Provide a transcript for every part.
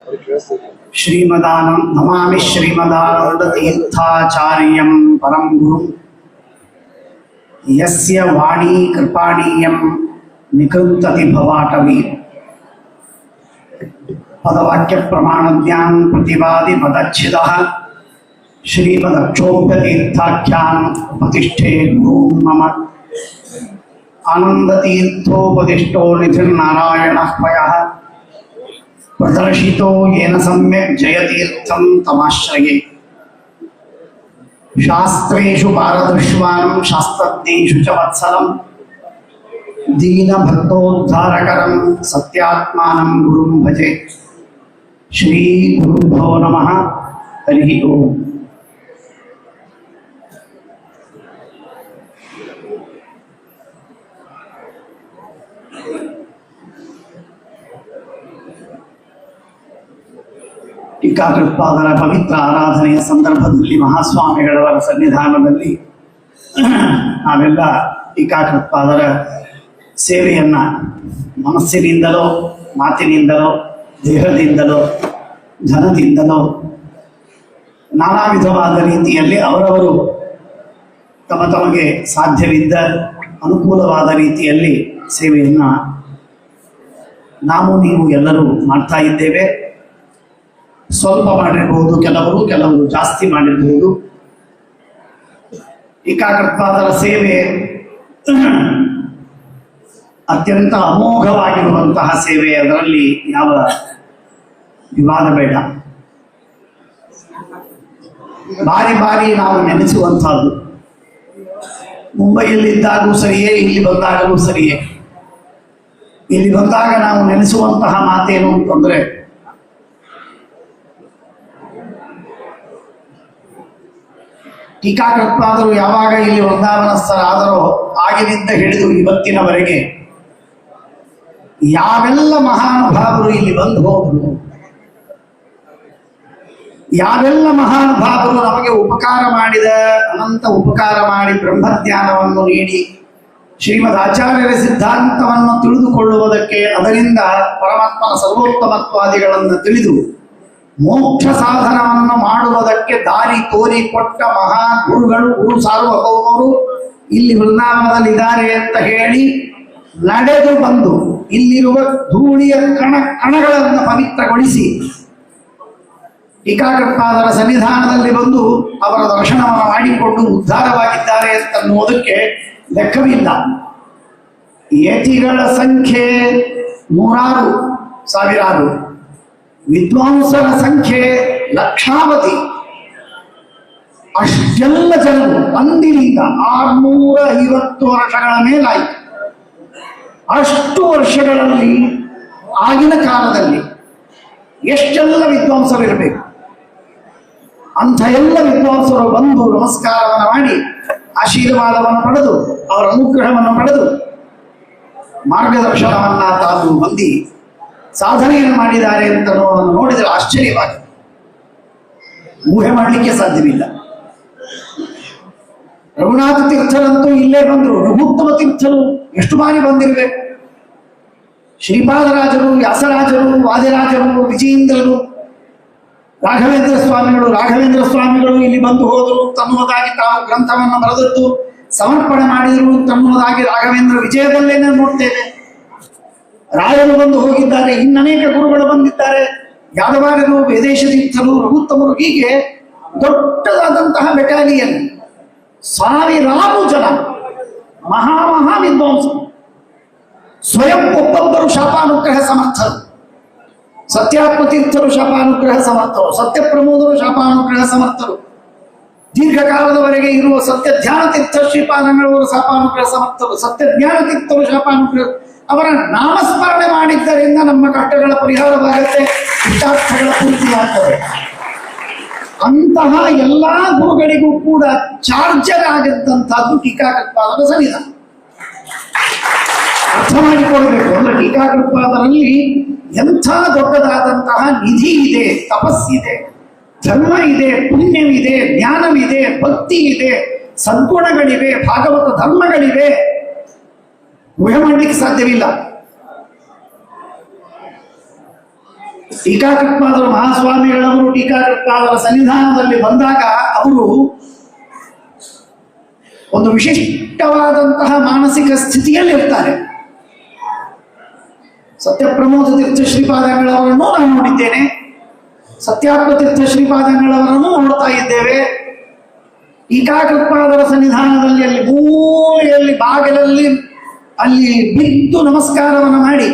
श्रीमदानं नमामि श्रीमदानन्दतीर्थाचार्यं परं गुरुं यस्य वाणी कृपाणीयं निकृन्तति भवाटवी पदवाक्य प्रमाणज्ञान प्रतिवादि पदच्छिदः श्रीमदक्षोभ्यतीर्थाख्यान प्रतिष्ठे गुरुं मम आनन्दतीर्थोपदिष्टो निधिर्नारायणः पयः प्रदर्शितो येन सम्यक् जयतीर्थं तमाश्रये शास्त्रेषु पारदृश्वानं शास्त्रज्ञेषु च वत्सलं दीनभक्तोद्धारकरं सत्यात्मानं गुरुं भजे। श्री गुरुभ्यो नमः। हरि ओम। ಟೀಕಾಕೃತ್ಪಾದರ ಪವಿತ್ರ ಆರಾಧನೆಯ ಸಂದರ್ಭದಲ್ಲಿ ಮಹಾಸ್ವಾಮಿಗಳವರ ಸನ್ನಿಧಾನದಲ್ಲಿ ನಾವೆಲ್ಲ ಟೀಕಾಕೃತ್ಪಾದರ ಸೇವೆಯನ್ನ ಮನಸ್ಸಿನಿಂದಲೋ ಮಾತಿನಿಂದಲೋ ದೇಹದಿಂದಲೋ ಧನದಿಂದಲೋ ನಾನಾ ವಿಧವಾದ ರೀತಿಯಲ್ಲಿ ಅವರವರು ತಮಗೆ ಸಾಧ್ಯವಿದ್ದ ಅನುಕೂಲವಾದ ರೀತಿಯಲ್ಲಿ ಸೇವೆಯನ್ನು ನಾವು ನೀವು ಎಲ್ಲರೂ ಮಾಡ್ತಾ ಇದ್ದೇವೆ. ಸ್ವಲ್ಪ ಮಾಡಿರಬಹುದು, ಕೆಲವರು ಜಾಸ್ತಿ ಮಾಡಿರಬಹುದು. ಟೀಕಾಕೃತ್ಪಾದರ ಸೇವೆ ಅತ್ಯಂತ ಅಮೋಘವಾಗಿರುವಂತಹ ಸೇವೆ, ಅದರಲ್ಲಿ ಯಾವ ವಿವಾದ ಬೇಡ. ಬಾರಿ ಬಾರಿ ನಾವು ನೆನೆಸುವಂತಹದ್ದು. ಮುಂಬೈಯಲ್ಲಿದ್ದಾಗೂ ಸರಿಯೇ, ಇಲ್ಲಿ ಬಂದಾಗಲೂ ಸರಿಯೇ. ಇಲ್ಲಿ ಬಂದಾಗ ನಾವು ನೆನೆಸುವಂತಹ ಮಾತೇನು ಅಂತಂದ್ರೆ, ಟೀಕಾಕೃತ್ಪಾದರು ಯಾವಾಗ ಇಲ್ಲಿ ವೃಂದಾವನಸ್ಥರಾದರೋ ಆಗಿನಿಂದ ಹಿಡಿದು ಇವತ್ತಿನವರೆಗೆ ಯಾವೆಲ್ಲ ಮಹಾನುಭಾವರು ಇಲ್ಲಿ ಬಂದು ಹೋದರು, ಯಾವೆಲ್ಲ ಮಹಾನುಭಾವರು ನಮಗೆ ಉಪಕಾರ ಮಾಡಿದ, ಅನಂತ ಉಪಕಾರ ಮಾಡಿ ಬ್ರಹ್ಮಜ್ಞಾನವನ್ನು ನೀಡಿ ಶ್ರೀಮದ್ ಆಚಾರ್ಯರ ಸಿದ್ಧಾಂತವನ್ನು ತಿಳಿದುಕೊಳ್ಳುವುದಕ್ಕೆ, ಅದರಿಂದ ಪರಮಾತ್ಮನ ಸರ್ವೋತ್ತಮತ್ವಾದಿಗಳನ್ನು ತಿಳಿದು ಮೋಕ್ಷ ಸಾಧನವನ್ನು ಮಾಡುವುದಕ್ಕೆ ದಾರಿ ತೋರಿಕೊಟ್ಟ ಮಹಾ ಗುರುಗಳು, ಗುರು ಸಾರ್ವಭೌಮರು ಇಲ್ಲಿ ವೃಂದಾವನದಲ್ಲಿದ್ದಾರೆ ಅಂತ ಹೇಳಿ ನಡೆದು ಬಂದು ಇಲ್ಲಿರುವ ಧೂಳಿಯ ಕಣಗಳನ್ನು ಪವಿತ್ರಗೊಳಿಸಿ ಟೀಕಾಕೃತ್ಪಾದರ ಸನ್ನಿಧಾನದಲ್ಲಿ ಬಂದು ಅವರ ದರ್ಶನವನ್ನು ಮಾಡಿಕೊಂಡು ಉದ್ಧಾರವಾಗಿದ್ದಾರೆ ಅಂತನ್ನುವುದಕ್ಕೆ ಲೆಕ್ಕವಿಲ್ಲ. ಯತಿಗಳ ಸಂಖ್ಯೆ ನೂರಾರು ಸಾವಿರಾರು, ವಿದ್ವಾಂಸರ ಸಂಖ್ಯೆ ಲಕ್ಷಾವಧಿ. ಅಷ್ಟೆಲ್ಲ ಜನರು ಅಂದಿನಿಂದ 650 ವರ್ಷಗಳ ಮೇಲಾಯಿತು. ಅಷ್ಟು ವರ್ಷಗಳಲ್ಲಿ ಆಗಿನ ಕಾಲದಲ್ಲಿ ಎಷ್ಟೆಲ್ಲ ವಿದ್ವಾಂಸರು ಇರಬೇಕು. ಅಂಥ ಎಲ್ಲ ವಿದ್ವಾಂಸರು ಬಂದು ನಮಸ್ಕಾರವನ್ನು ಮಾಡಿ ಆಶೀರ್ವಾದವನ್ನು ಪಡೆದು ಅವರ ಅನುಗ್ರಹವನ್ನು ಪಡೆದು ಮಾರ್ಗದರ್ಶನವನ್ನ ತಾವು ಹೊಂದಿ ಸಾಧನೆಯನ್ನು ಮಾಡಿದ್ದಾರೆ ಅಂತ ನೋಡಿದರೆ ಆಶ್ಚರ್ಯವಾಗಿದೆ. ಊಹೆ ಮಾಡಲಿಕ್ಕೆ ಸಾಧ್ಯವಿಲ್ಲ. ರಘುನಾಥ ತೀರ್ಥರಂತೂ ಇಲ್ಲೇ ಬಂದರು. ರಘುತ್ತಮ ತೀರ್ಥರು ಎಷ್ಟು ಬಾರಿ ಬಂದಿರಬೇಕು. ಶ್ರೀಪಾದರಾಜರು, ವ್ಯಾಸರಾಜರು, ವಾದಿರಾಜರು, ವಿಜಯೇಂದ್ರರು, ರಾಘವೇಂದ್ರ ಸ್ವಾಮಿಗಳು ಇಲ್ಲಿ ಬಂದು ಹೋದರು. ತನ್ನುವುದಾಗಿ ತಾವು ಗ್ರಂಥವನ್ನು ಬರೆದದ್ದು ಸಮರ್ಪಣೆ ಮಾಡಿದರು ತನ್ನುವುದಾಗಿ ರಾಘವೇಂದ್ರ ವಿಜಯದಲ್ಲೇನೆ ನೋಡ್ತೇವೆ. ರಾಯರು ಬಂದು ಹೋಗಿದ್ದಾರೆ. ಇನ್ನನೇಕ ಗುರುಗಳು ಬಂದಿದ್ದಾರೆ. ಯಾದವಾರರು, ವೇದೇಶ ತೀರ್ಥರು, ರಘುತ್ತಮರು, ಹೀಗೆ ದೊಡ್ಡದಾದಂತಹ ಬೆಟಾಲಿಯನ್, ಸಾವಿರಾರು ಜನ ಮಹಾ ವಿದ್ವಾಂಸರು. ಸ್ವಯಂ ಒಬ್ಬೊಬ್ಬರು ಶಾಪಾನುಗ್ರಹ ಸಮರ್ಥರು. ಸತ್ಯಾತ್ಮ ತೀರ್ಥರು ಶಾಪಾನುಗ್ರಹ ಸಮರ್ಥರು, ಸತ್ಯಪ್ರಮೋದರು ಶಾಪಾನುಗ್ರಹ ಸಮರ್ಥರು, ದೀರ್ಘಕಾಲದವರೆಗೆ ಇರುವ ಸತ್ಯ ಧ್ಯಾನ ತೀರ್ಥ ಶ್ರೀಪಾದಂಗಳವರು ಶಾಪಾನುಗ್ರಹ ಸಮರ್ಥರು, ಸತ್ಯ ಜ್ಞಾನ ತೀರ್ಥರು ಶಾಪಾನುಗ್ರಹ. ಅವರ ನಾಮಸ್ಮರಣೆ ಮಾಡಿದ್ದರಿಂದ ನಮ್ಮ ಕಷ್ಟಗಳ ಪರಿಹಾರವಾಗುತ್ತೆ, ಇಷ್ಟಾರ್ಥಗಳ ಪೂರ್ತಿಯಾಗ್ತದೆ. ಅಂತಹ ಎಲ್ಲಾ ಗುರುಗಳಿಗೂ ಕೂಡ ಚಾರ್ಜರ್ ಆಗಿದ್ದಂತಹದ್ದು ಟೀಕಾಕೃತ್ಪಾದರ ಸನ್ನಿಧಾನ. ಅರ್ಥ ಮಾಡಿಕೊಳ್ಬೇಕು. ಅಂದ್ರೆ ಟೀಕಾಕೃತ್ಪಾದರಲ್ಲಿ ಎಂಥ ದೊಡ್ಡದಾದಂತಹ ನಿಧಿ ಇದೆ, ತಪಸ್ಸಿದೆ, ಧರ್ಮ ಇದೆ, ಪುಣ್ಯವಿದೆ, ಜ್ಞಾನವಿದೆ, ಭಕ್ತಿ ಇದೆ, ಸದ್ಗುಣಗಳಿವೆ, ಭಾಗವತ ಧರ್ಮಗಳಿವೆ. ಊಹೆ ಮಾಡಲಿಕ್ಕೆ ಸಾಧ್ಯವಿಲ್ಲ. ಟೀಕಾಕೃತ್ಪಾದರು ಮಹಾಸ್ವಾಮಿಗಳವರು ಟೀಕಾಕೃತ್ಪಾದರ ಸನ್ನಿಧಾನದಲ್ಲಿ ಬಂದಾಗ ಅವರು ಒಂದು ವಿಶಿಷ್ಟವಾದಂತಹ ಮಾನಸಿಕ ಸ್ಥಿತಿಯಲ್ಲಿ ಇರ್ತಾರೆ. ಸತ್ಯಪ್ರಮೋದ ತೀರ್ಥ ಶ್ರೀಪಾದಂಗಳವರನ್ನು ನಾನು ನೋಡಿದ್ದೇನೆ, ಸತ್ಯಾತ್ಮ ತೀರ್ಥ ಶ್ರೀಪಾದಂಗಳವರನ್ನು ನೋಡ್ತಾ ಇದ್ದೇವೆ. ಟೀಕಾಕೃತ್ಪಾದರ ಸನ್ನಿಧಾನದಲ್ಲಿ ಅಲ್ಲಿ ಮೂಲೆಯಲ್ಲಿ ಬಾಗಿಲಲ್ಲಿ ಅಲ್ಲಿ ಬಿದ್ದು ನಮಸ್ಕಾರವನ್ನು ಮಾಡಿ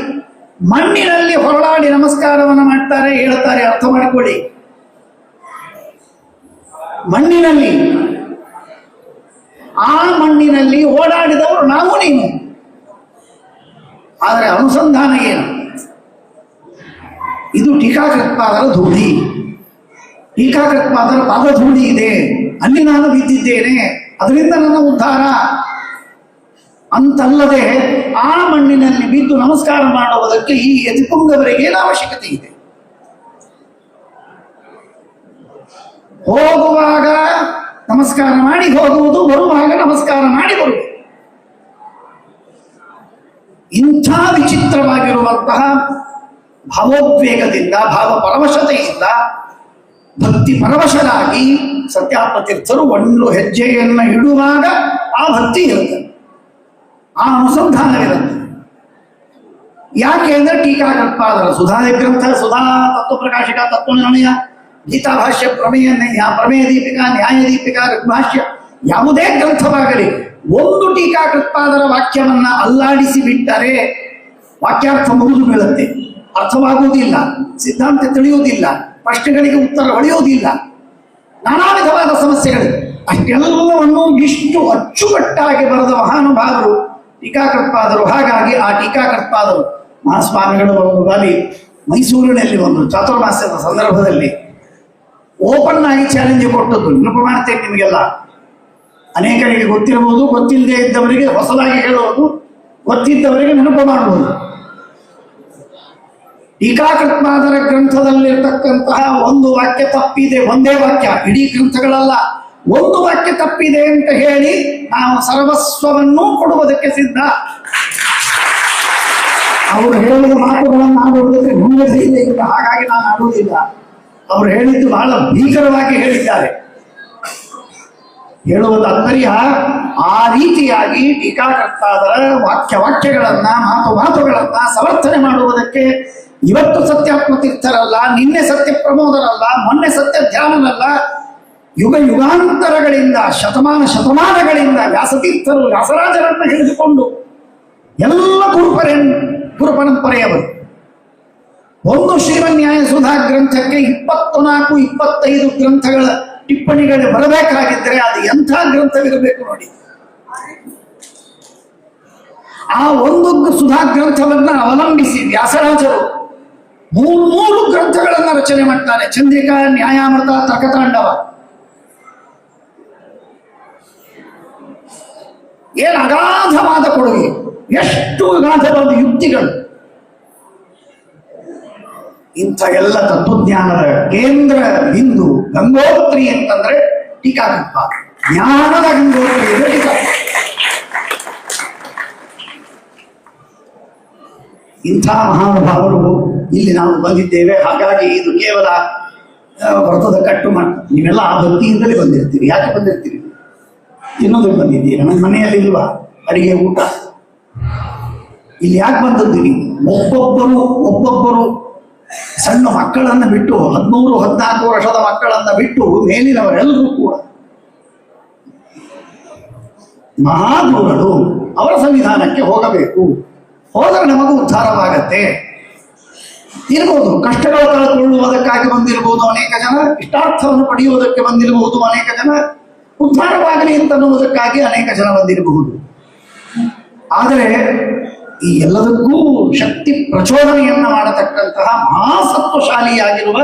ಮಣ್ಣಿನಲ್ಲಿ ಹೊರಳಾಡಿ ನಮಸ್ಕಾರವನ್ನು ಮಾಡ್ತಾರೆ, ಹೇಳ್ತಾರೆ. ಅರ್ಥ ಮಾಡಿಕೊಳ್ಳಿ, ಮಣ್ಣಿನಲ್ಲಿ, ಆ ಮಣ್ಣಿನಲ್ಲಿ ಓಡಾಡಿದವರು ನಾವು ನೀನು. ಆದರೆ ಅನುಸಂಧಾನ ಏನು? ಇದು ಟೀಕಾಕೃತ್ಪಾದರ ಧೂಳಿ, ಟೀಕಾಕೃತ್ಪಾದರ ಪಾದಧೂಳಿ ಇದೆ, ಅಲ್ಲಿ ನಾನು ಬಿದ್ದಿದ್ದೇನೆ, ಅದರಿಂದ ನನ್ನ ಉದ್ಧಾರ ಅಂತಲ್ಲದೆ ಆ ಮಣ್ಣಿನಲ್ಲಿ ಬಿದ್ದು ನಮಸ್ಕಾರ ಮಾಡುವುದಕ್ಕೆ ಈ ಯತಿಪುಂಗವರಿಗೆ ಏನು ಅವಶ್ಯಕತೆ ಇದೆ? ಹೋಗುವಾಗ ನಮಸ್ಕಾರ ಮಾಡಿ ಹೋಗುವುದು, ಬರುವಾಗ ನಮಸ್ಕಾರ ಮಾಡಿ ಬರುವುದು. ಇಂಥ ವಿಚಿತ್ರವಾಗಿರುವಂತಹ ಭಾವೋದ್ವೇಗದಿಂದ, ಭಾವ ಪರವಶತೆಯಿಂದ ಭಕ್ತಿ ಪರವಶರಾಗಿ ಸತ್ಯಾತ್ಮ ತೀರ್ಥರು ಒಂದು ಹೆಜ್ಜೆಯನ್ನು ಇಡುವಾಗ ಆ ಭಕ್ತಿ ಇರುತ್ತೆ, ಆ ಅನುಸಂಧಾನವಿರುತ್ತೆ. ಯಾಕೆ ಅಂದರೆ ಟೀಕಾಕೃತ್ಪಾದರ ಸುಧಾದಿ ಗ್ರಂಥ, ಸುಧಾ ತತ್ವಪ್ರಕಾಶಿಕ, ತತ್ವನಿರ್ಣಯ, ಗೀತಾಭಾಷ್ಯ, ಪ್ರಮೇಯ ಪ್ರಮೇಯ ದೀಪಿಕಾ, ನ್ಯಾಯ ದೀಪಿಕಾ, ಋಗ್ಭಾಷ್ಯ, ಯಾವುದೇ ಗ್ರಂಥವಾಗಲಿ ಒಂದು ಟೀಕಾಕೃತ್ಪಾದರ ವಾಕ್ಯವನ್ನ ಅಲ್ಲಾಡಿಸಿ ಬಿಟ್ಟರೆ ವಾಕ್ಯಾರ್ಥ ಮುಗಿದು ಬೀಳುತ್ತೆ, ಅರ್ಥವಾಗುವುದಿಲ್ಲ, ಸಿದ್ಧಾಂತ ತಿಳಿಯುವುದಿಲ್ಲ, ಪ್ರಶ್ನೆಗಳಿಗೆ ಉತ್ತರ ಹೊಳೆಯುವುದಿಲ್ಲ, ನಾನಾ ವಿಧವಾದ ಸಮಸ್ಯೆಗಳು. ಅಷ್ಟೆಲ್ಲವನ್ನು ಇಷ್ಟು ಅಚ್ಚುಕಟ್ಟಾಗಿ ಬರೆದ ಮಹಾನುಭಾವರು ಟೀಕಾಕೃತ್ಪಾದರು. ಹಾಗಾಗಿ ಆ ಟೀಕಾಕೃತ್ಪಾದರು ಮಹಾಸ್ವಾಮಿಗಳು ಒಂದು ಬಾರಿ ಮೈಸೂರಿನಲ್ಲಿ ಒಂದು ಚಾತುರ್ಮಾಸ್ಯದ ಸಂದರ್ಭದಲ್ಲಿ ಓಪನ್ ಆಗಿ ಚಾಲೆಂಜ್ ಕೊಟ್ಟದ್ದು. ನೆನಪು ಮಾಡ್ತೇನೆ ನಿಮಗೆಲ್ಲ, ಅನೇಕರಿಗೆ ಗೊತ್ತಿರಬಹುದು, ಗೊತ್ತಿಲ್ಲದೆ ಇದ್ದವರಿಗೆ ಹೊಸದಾಗಿ ಹೇಳುವುದು, ಗೊತ್ತಿದ್ದವರಿಗೆ ನೆನಪು ಮಾಡುವುದು. ಟೀಕಾಕೃತ್ಪಾದರ ಗ್ರಂಥದಲ್ಲಿರ್ತಕ್ಕಂತಹ ಒಂದು ವಾಕ್ಯ ತಪ್ಪಿದೆ, ಒಂದೇ ವಾಕ್ಯ, ಇಡೀ ಗ್ರಂಥಗಳಲ್ಲ, ಒಂದು ವಾಕ್ಯ ತಪ್ಪಿದೆ ಅಂತ ಹೇಳಿ ನಾವು ಸರ್ವಸ್ವವನ್ನೂ ಕೊಡುವುದಕ್ಕೆ ಸಿದ್ಧ. ಅವರು ಹೇಳಿದ ಮಾತುಗಳನ್ನು ಆಡುವುದಕ್ಕೆ ಮುಂದೆ ಧೈರ್ಯ ಇಲ್ಲ, ಹಾಗಾಗಿ ನಾನು ಆಡುವುದಿಲ್ಲ. ಅವರು ಹೇಳಿದ್ದು ಬಹಳ ಭೀಕರವಾಗಿ ಹೇಳಿದ್ದಾರೆ. ಹೇಳುವ ತಾತ್ಪರ್ಯ, ಆ ರೀತಿಯಾಗಿ ಟೀಕಾಕೃತ್ಪಾದರ ವಾಕ್ಯಗಳನ್ನ, ಮಾತುಗಳನ್ನ ಸಮರ್ಥನೆ ಮಾಡುವುದಕ್ಕೆ ಇವತ್ತು ಸತ್ಯಾತ್ಮ ತೀರ್ಥರಲ್ಲ, ನಿನ್ನೆ ಸತ್ಯ ಪ್ರಮೋದರಲ್ಲ, ಮೊನ್ನೆ ಸತ್ಯ ಧ್ಯಾನನಲ್ಲ, ಯುಗಾಂತರಗಳಿಂದ, ಶತಮಾನಗಳಿಂದ ವ್ಯಾಸತೀರ್ಥರು, ವ್ಯಾಸರಾಜರನ್ನು ಹಿಡಿದುಕೊಂಡು ಎಲ್ಲ ಗುರುಪರಂಪರೆಯವರು ಒಂದು ಶ್ರೀಮನ್ಯಾಯ ಸುಧಾ ಗ್ರಂಥಕ್ಕೆ 24-25 ಗ್ರಂಥಗಳ ಟಿಪ್ಪಣಿಗಳು ಬರಬೇಕಾಗಿದ್ದರೆ ಅದು ಎಂಥ ಗ್ರಂಥವಿರಬೇಕು ನೋಡಿ. ಆ ಒಂದು ಸುಧಾ ಗ್ರಂಥವನ್ನ ಅವಲಂಬಿಸಿ ವ್ಯಾಸರಾಜರು 3 ಗ್ರಂಥಗಳನ್ನು ರಚನೆ ಮಾಡ್ತಾರೆ. ಚಂದ್ರಿಕಾ, ನ್ಯಾಯಾಮೃತ, ತರ್ಕತಾಂಡವ. ಏನು ಅಗಾಧವಾದ ಕೊಡುಗೆ, ಎಷ್ಟು ಅಗಾಧವಾದ ಯುಕ್ತಿಗಳು. ಇಂಥ ಎಲ್ಲ ತತ್ವಜ್ಞಾನದ ಕೇಂದ್ರ ಬಿಂದು ಗಂಗೋತ್ರಿ ಅಂತಂದ್ರೆ ಟೀಕಾಕೃತ್ಪಾದ, ಜ್ಞಾನದ ಗಂಗೋತ್ರಿ ಅಂದರೆ ಟೀಕಾಕೃತ್ಪಾದ. ಇಂಥ ಮಹಾನುಭಾವರು ಇಲ್ಲಿ ನಾವು ಬಂದಿದ್ದೇವೆ. ಹಾಗಾಗಿ ಇದು ಕೇವಲ ವ್ರತದ ಕಟ್ಟು ಮಾಡ, ನೀವೆಲ್ಲ ಆ ಭಕ್ತಿಯಿಂದಲೇ ಬಂದಿರ್ತೀರಿ. ಯಾಕೆ ಬಂದಿರ್ತೀರಿ? ತಿನ್ನೋದಕ್ಕೆ ಬಂದಿದ್ದೀರಿ. ನನ್ನ ಮನೆಯಲ್ಲಿ ಇಲ್ವಾ ಅಡಿಗೆ, ಊಟ? ಇಲ್ಲಿ ಯಾಕೆ ಬಂದಿದ್ದೀರಿ? ಒಬ್ಬೊಬ್ಬರು ಸಣ್ಣ ಮಕ್ಕಳನ್ನು ಬಿಟ್ಟು, 13-14 ವರ್ಷದ ಮಕ್ಕಳನ್ನು ಬಿಟ್ಟು ಮೇಲಿನವರೆಲ್ಲರೂ ಕೂಡ ಮಹಾಗುರುಗಳು ಅವರ ಸನ್ನಿಧಾನಕ್ಕೆ ಹೋಗಬೇಕು. ಹೋದರೆ ನಮಗೂ ಉದ್ಧಾರವಾಗತ್ತೆ. ಇರ್ಬೋದು, ಕಷ್ಟಗಳು ಕಳೆದುಕೊಳ್ಳುವುದಕ್ಕಾಗಿ ಬಂದಿರಬಹುದು ಅನೇಕ ಜನ, ಇಷ್ಟಾರ್ಥವನ್ನು ಪಡೆಯುವುದಕ್ಕೆ ಬಂದಿರಬಹುದು ಅನೇಕ ಜನ, ಉದ್ಧಾರವಾಗಲಿ ಅಂತನ್ನುವುದಕ್ಕಾಗಿ ಅನೇಕ ಜನ ಬಂದಿರಬಹುದು. ಆದರೆ ಈ ಎಲ್ಲದಕ್ಕೂ ಶಕ್ತಿ ಪ್ರಚೋದನೆಯನ್ನ ಮಾಡತಕ್ಕಂತಹ ಮಹಾಸತ್ವಶಾಲಿಯಾಗಿರುವ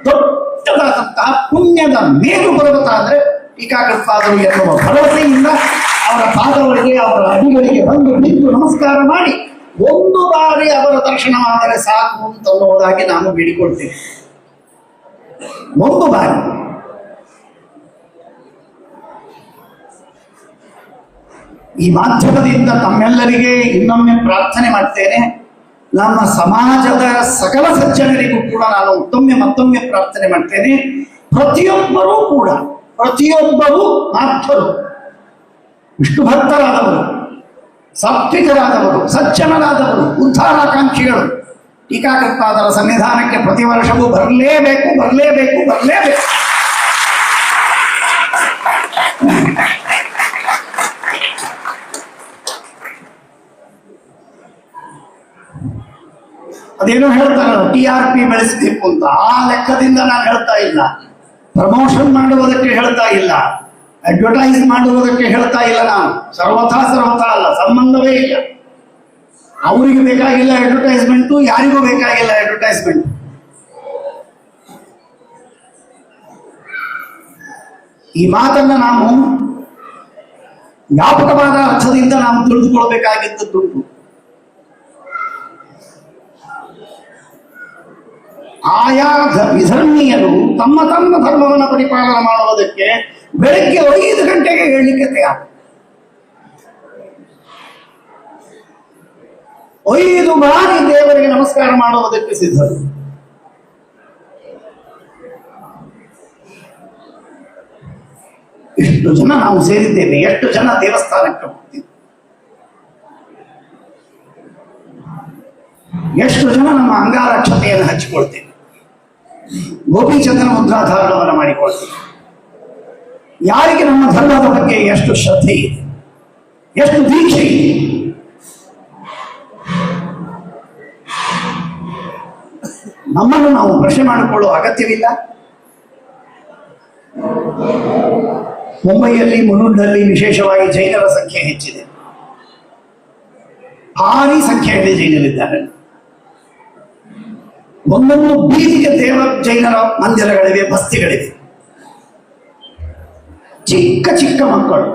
ದೊಡ್ಡದಾದಂತಹ ಪುಣ್ಯದ ಮೇರು ಪರ್ವತ ಅಂದ್ರೆ ಟೀಕಾಕೃತ್ಪಾದರು ಎನ್ನುವ ಭರವಸೆಯಿಂದ ಅವರ ಪಾದಗಳಿಗೆ, ಅವರ ಅಡಿಗಳಿಗೆ ಬಂದು ನಿಂತು ನಮಸ್ಕಾರ ಮಾಡಿ ಒಂದು ಬಾರಿ ಅವರ ದರ್ಶನವಾದರೆ ಸಾಕು ಅಂತನ್ನುವುದಾಗಿ ನಾನು ಬೇಡಿಕೊಳ್ತೇನೆ. ಒಂದು ಬಾರಿ. ಈ ಮಾಧ್ಯಮದಿಂದ ತಮ್ಮೆಲ್ಲರಿಗೆ ಇನ್ನೊಮ್ಮೆ ಪ್ರಾರ್ಥನೆ ಮಾಡ್ತೇನೆ. ನಮ್ಮ ಸಮಾಜದ ಸಕಲ ಸಜ್ಜನರಿಗೂ ಕೂಡ ನಾನು ಮತ್ತೊಮ್ಮೆ ಪ್ರಾರ್ಥನೆ ಮಾಡ್ತೇನೆ. ಪ್ರತಿಯೊಬ್ಬರೂ ಆಪ್ತರು, ವಿಷ್ಣು ಭಕ್ತರಾದವರು, ಸಾತ್ವಿಕರಾದವರು, ಸಜ್ಜನರಾದವರು, ಉದ್ಧಾರಾಕಾಂಕ್ಷಿಗಳು ಟೀಕಾಕೃತ್ಪಾದರ ಸನ್ನಿಧಾನಕ್ಕೆ ಪ್ರತಿ ವರ್ಷವೂ ಬರಲೇಬೇಕು. ಅದೇನೋ ಹೇಳ್ತಾರಲ್ಲ, TRP ಬೆಳೆಸಬೇಕು ಅಂತ. ಆ ಲೆಕ್ಕದಿಂದ ನಾನು ಹೇಳ್ತಾ ಇಲ್ಲ, ಪ್ರಮೋಷನ್ ಮಾಡುವುದಕ್ಕೆ ಹೇಳ್ತಾ ಇಲ್ಲ, ಅಡ್ವರ್ಟೈಸ್ ಮಾಡುವುದಕ್ಕೆ ಹೇಳ್ತಾ ಇಲ್ಲ. ನಾನು ಸರ್ವಥಾ ಅಲ್ಲ, ಸಂಬಂಧವೇ ಇಲ್ಲ. ಅವರಿಗೆ ಬೇಕಾಗಿಲ್ಲ ಅಡ್ವರ್ಟೈಸ್ಮೆಂಟು, ಯಾರಿಗೂ ಬೇಕಾಗಿಲ್ಲ ಅಡ್ವರ್ಟೈಸ್ಮೆಂಟ್. ಈ ಮಾತನ್ನ ನಾವು ವ್ಯಾಪಕವಾದ ಅರ್ಥದಿಂದ ನಾವು ತಿಳಿದುಕೊಳ್ಬೇಕಾಗಿದ್ದುಂಟು. ಆಯಾ ವಿಧರ್ಮೀಯರು ತಮ್ಮ ಧರ್ಮವನ್ನು ಪರಿಪಾಲನೆ ಮಾಡುವುದಕ್ಕೆ ಬೆಳಗ್ಗೆ 5 ಗಂಟೆಗೆ ಹೇಳಲಿಕ್ಕೆ ತಯಾರು. 5 ಬಾರಿ ದೇವರಿಗೆ ನಮಸ್ಕಾರ ಮಾಡುವುದಕ್ಕೆ ಸಿದ್ಧರು. ಎಷ್ಟು ಜನ ನಾವು ಸೇರಿದ್ದೇವೆ, ಎಷ್ಟು ಜನ ದೇವಸ್ಥಾನಕ್ಕೆ ಹೋಗ್ತೀವಿ, ಎಷ್ಟು ಜನ ನಮ್ಮ ಅಂಗಾರಕ್ಷತೆಯನ್ನು ಹಂಚಿಕೊಳ್ತೇವೆ, ಗೋಪಿಚಂದ್ರನ ಮುದ್ರಾಧಾರಣವನ್ನು ಮಾಡಿಕೊಳ್ತೇವೆ. ಯಾರಿಗೆ ನಮ್ಮ ಧರ್ಮದ ಬಗ್ಗೆ ಎಷ್ಟು ಶ್ರದ್ಧೆ ಇದೆ, ಎಷ್ಟು ದೀಕ್ಷೆ ಇದೆ. ನಮ್ಮನ್ನು ನಾವು ಪ್ರಶ್ನೆ ಮಾಡಿಕೊಳ್ಳುವ ಅಗತ್ಯವಿಲ್ಲ. ಮುಂಬೈಯಲ್ಲಿ, ಮುಲುಂಡ್ನಲ್ಲಿ ವಿಶೇಷವಾಗಿ ಜೈನರ ಸಂಖ್ಯೆ ಹೆಚ್ಚಿದೆ. ಭಾರಿ ಸಂಖ್ಯೆಯಲ್ಲಿ ಜೈನರಿದ್ದಾರೆ. ಒಂದೊಂದು ಬೀದಿಗೆ ಜೈನರ ಮಂದಿರಗಳಿವೆ, ಬಸ್ತಿಗಳಿವೆ. ಚಿಕ್ಕ ಚಿಕ್ಕ ಮಕ್ಕಳು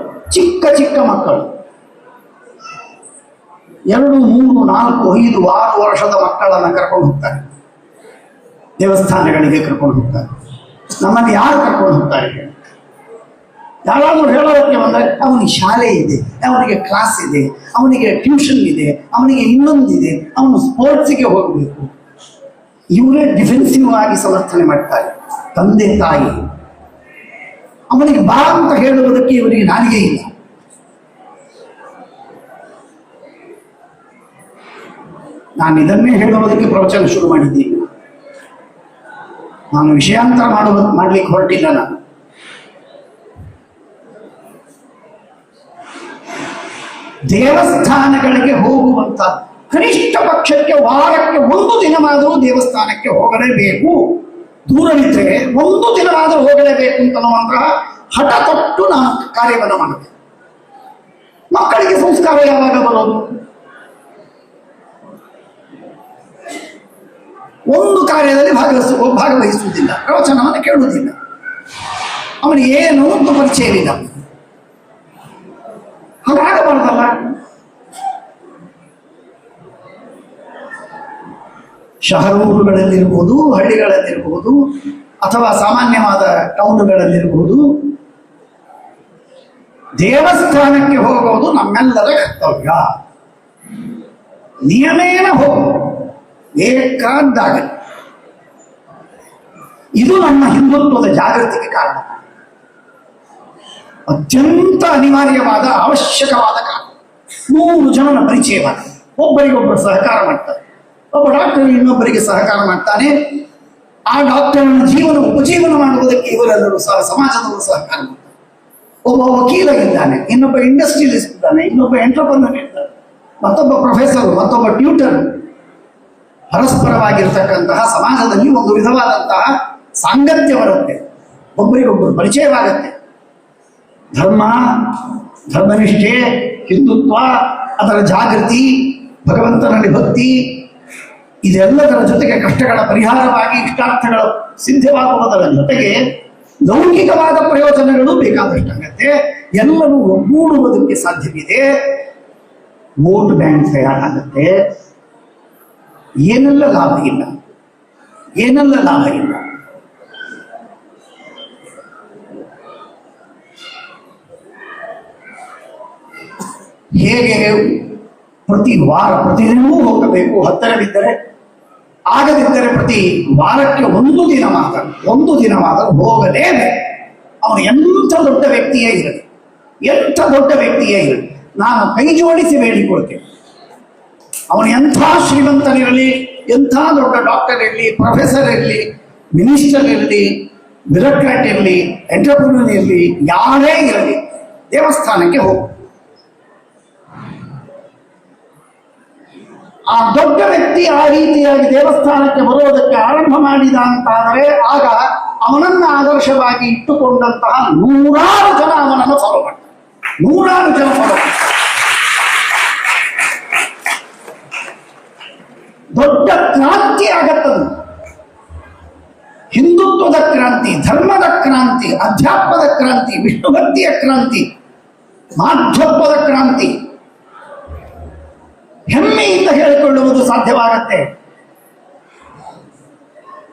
2, 3, 4, 5, 6 ವರ್ಷದ ಮಕ್ಕಳನ್ನು ಕರ್ಕೊಂಡು ಹೋಗ್ತಾರೆ, ದೇವಸ್ಥಾನಗಳಿಗೆ ಕರ್ಕೊಂಡು ಹೋಗ್ತಾರೆ. ನಮ್ಮನ್ನು ಯಾರು ಕರ್ಕೊಂಡು ಹೋಗ್ತಾರೆ? ಯಾರಾದರೂ ಹೇಳೋದಕ್ಕೆ ಬಂದರೆ ಅವನಿಗೆ ಶಾಲೆ ಇದೆ, ಅವನಿಗೆ ಕ್ಲಾಸ್ ಇದೆ, ಅವನಿಗೆ ಟ್ಯೂಷನ್ ಇದೆ, ಅವನಿಗೆ ಇನ್ನೊಂದಿದೆ, ಅವನು ಸ್ಪೋರ್ಟ್ಸಿಗೆ ಹೋಗಬೇಕು. ಇವರೇ ಡಿಫೆನ್ಸಿವ್ ಆಗಿ ಸಮರ್ಥನೆ ಮಾಡ್ತಾರೆ. ತಂದೆ ತಾಯಿ ಅವನಿಗೆ ಬಾ ಅಂತ ಹೇಳುವುದಕ್ಕೆ ಇವರಿಗೆ ನಾಲಿಗೆ ಇಲ್ಲ. ನಾನು ಇದನ್ನೇ ಹೇಳುವುದಕ್ಕೆ ಪ್ರವಚನ ಶುರು ಮಾಡಿದ್ದೀನಿ. ನಾನು ವಿಷಯಾಂತರ ಮಾಡ್ಲಿಕ್ಕೆ ಹೊರಟಿಲ್ಲ. ನಾನು ದೇವಸ್ಥಾನಗಳಿಗೆ ಹೋಗುವಂತ ಕನಿಷ್ಠ ಪಕ್ಷಕ್ಕೆ ವಾರಕ್ಕೆ 1 ದಿನವಾದರೂ ದೇವಸ್ಥಾನಕ್ಕೆ ಹೋಗಲೇಬೇಕು. ದೂರವಿದ್ರೆ 1 ದಿನವಾದರೂ ಹೋಗಲೇಬೇಕು ಅಂತನ್ನುವಂತಹ ಹಠ ತೊಟ್ಟು ನಾನು ಕಾರ್ಯವನ್ನು ಮಾಡಬೇಕು. ಮಕ್ಕಳಿಗೆ ಸಂಸ್ಕಾರ ಯಾವಾಗ ಬರೋದು? ಒಂದು ಕಾರ್ಯದಲ್ಲಿ ಭಾಗವಹಿಸುವುದಿಲ್ಲ, ಪ್ರವಚನವನ್ನು ಕೇಳುವುದಿಲ್ಲ, ಅವನಿಗೆ ಏನು ಒಂದು ಪರಿಚಯವಿಲ್ಲ. ಹಾಗಾಗಬಾರ್ದಲ್ಲ. ಶಹರೂರುಗಳಲ್ಲಿರ್ಬೋದು, ಹಳ್ಳಿಗಳಲ್ಲಿರ್ಬೋದು, ಅಥವಾ ಸಾಮಾನ್ಯವಾದ ಟೌನ್ಗಳಲ್ಲಿರ್ಬೋದು, ದೇವಸ್ಥಾನಕ್ಕೆ ಹೋಗೋದು ನಮ್ಮೆಲ್ಲರ ಕರ್ತವ್ಯ. ನಿಯಮೇನ ಹೋಗು, ಬೇಕಾದಾಗ. ಇದು ನಮ್ಮ ಹಿಂದುತ್ವದ ಜಾಗೃತಿಗೆ ಕಾರಣ, ಅತ್ಯಂತ ಅನಿವಾರ್ಯವಾದ ಅವಶ್ಯಕವಾದ ಕಾರಣ. 100 ಜನನ ಪರಿಚಯವಾದ, ಒಬ್ಬರಿಗೊಬ್ಬರು ಸಹಕಾರ ಮಾಡ್ತಾರೆ. ಒಬ್ಬ ಡಾಕ್ಟರ್ ಇನ್ನೊಬ್ಬರಿಗೆ ಸಹಕಾರ ಮಾಡ್ತಾನೆ. ಆ ಡಾಕ್ಟರನ ಉಪಜೀವನ ಮಾಡುವುದಕ್ಕೆ ಇವರೆಲ್ಲರೂ ಸಮಾಜದವರು ಸಹಕಾರ ಮಾಡ್ತಾರೆ. ಒಬ್ಬ ವಕೀಲ ಇದ್ದಾನೆ, ಇನ್ನೊಬ್ಬ ಇಂಡಸ್ಟ್ರಿಯಲಿಸ್ಟ್ ಇದ್ದಾನೆ, ಇನ್ನೊಬ್ಬ ಎಂಟರ್ಪ್ರನರ್ ಇದ್ದಾನೆ, ಮತ್ತೊಬ್ಬ ಪ್ರೊಫೆಸರ್, ಮತ್ತೊಬ್ಬ ಟ್ಯೂಟರ್. ಪರಸ್ಪರವಾಗಿರ್ತಕ್ಕಂತಹ ಸಮಾಜದಲ್ಲಿ ಒಂದು ವಿಧವಾದಂತಹ ಸಾಂಗತ್ಯ ಬರುತ್ತೆ, ಒಬ್ಬರಿಗೊಬ್ಬರು ಪರಿಚಯವಾಗತ್ತೆ. ಧರ್ಮನಿಷ್ಠೆ, ಹಿಂದುತ್ವ, ಅದರ ಜಾಗೃತಿ, ಭಗವಂತನಲ್ಲಿ ಭಕ್ತಿ, ಇದೆಲ್ಲದರ ಜೊತೆಗೆ ಕಷ್ಟಗಳ ಪರಿಹಾರವಾಗಿ ಇಷ್ಟಾರ್ಥಗಳ ಸಿದ್ಧವಾಗುವುದರ ಜೊತೆಗೆ ಲೌಕಿಕವಾದ ಪ್ರಯೋಜನಗಳು ಬೇಕಾದಷ್ಟಾಗತ್ತೆ. ಎಲ್ಲರೂ ಒಗ್ಗೂಡುವುದಕ್ಕೆ ಸಾಧ್ಯವಿದೆ. ವೋಟ್ ಬ್ಯಾಂಕ್ ತಯಾರಾಗತ್ತೆ. ಏನೆಲ್ಲ ಲಾಭ ಇಲ್ಲ. ಹೇಗೆ ಪ್ರತಿ ವಾರ ಪ್ರತಿದಿನವೂ ಹೋಗಬೇಕು, ಹತ್ತಿರವಿದ್ದರೆ. ಆಗದಿದ್ದರೆ ಪ್ರತಿ ವಾರಕ್ಕೆ ಒಂದು ದಿನವಾದರೂ ಹೋಗಲೇಬೇಕು. ಅವನು ಎಂಥ ದೊಡ್ಡ ವ್ಯಕ್ತಿಯೇ ಇರಲಿ, ನಾನು ಕೈ ಜೋಡಿಸಿ ಬೇಡಿಕೊಳ್ತೇನೆ. ಅವನು ಎಂಥ ಶ್ರೀಮಂತನಿರಲಿ, ಎಂಥ ದೊಡ್ಡ ಡಾಕ್ಟರ್ ಇರಲಿ, ಪ್ರೊಫೆಸರ್ ಇರಲಿ, ಮಿನಿಸ್ಟರ್ ಇರಲಿ, ಬ್ಯೂರೋಕ್ರಾಟ್ ಇರಲಿ, ಎಂಟರ್ಪ್ರಿನರ್ ಇರಲಿ, ಯಾರೇ ಇರಲಿ, ದೇವಸ್ಥಾನಕ್ಕೆ ಹೋಗು. ಆ ದೊಡ್ಡ ವ್ಯಕ್ತಿ ಆ ರೀತಿಯಾಗಿ ದೇವಸ್ಥಾನಕ್ಕೆ ಬರುವುದಕ್ಕೆ ಆರಂಭ ಮಾಡಿದ ಅಂತಾದರೆ ಆಗ ಅವನನ್ನು ಆದರ್ಶವಾಗಿ ಇಟ್ಟುಕೊಂಡಂತಹ ನೂರಾರು ಜನ ಅವನನ್ನು ಫಾಲೋ ಮಾಡ್ತಾರೆ. ದೊಡ್ಡ ಕ್ರಾಂತಿ ಆಗತ್ತದು. ಹಿಂದುತ್ವದ ಕ್ರಾಂತಿ, ಧರ್ಮದ ಕ್ರಾಂತಿ, ಅಧ್ಯಾತ್ಮದ ಕ್ರಾಂತಿ, ವಿಷ್ಣು ಭಕ್ತಿಯ ಕ್ರಾಂತಿ, ಮಾಧ್ವತ್ವದ ಕ್ರಾಂತಿ ಹೆಮ್ಮೆಯಿಂದ ಹೇಳಿಕೊಳ್ಳುವುದು ಸಾಧ್ಯವಾಗತ್ತೆ.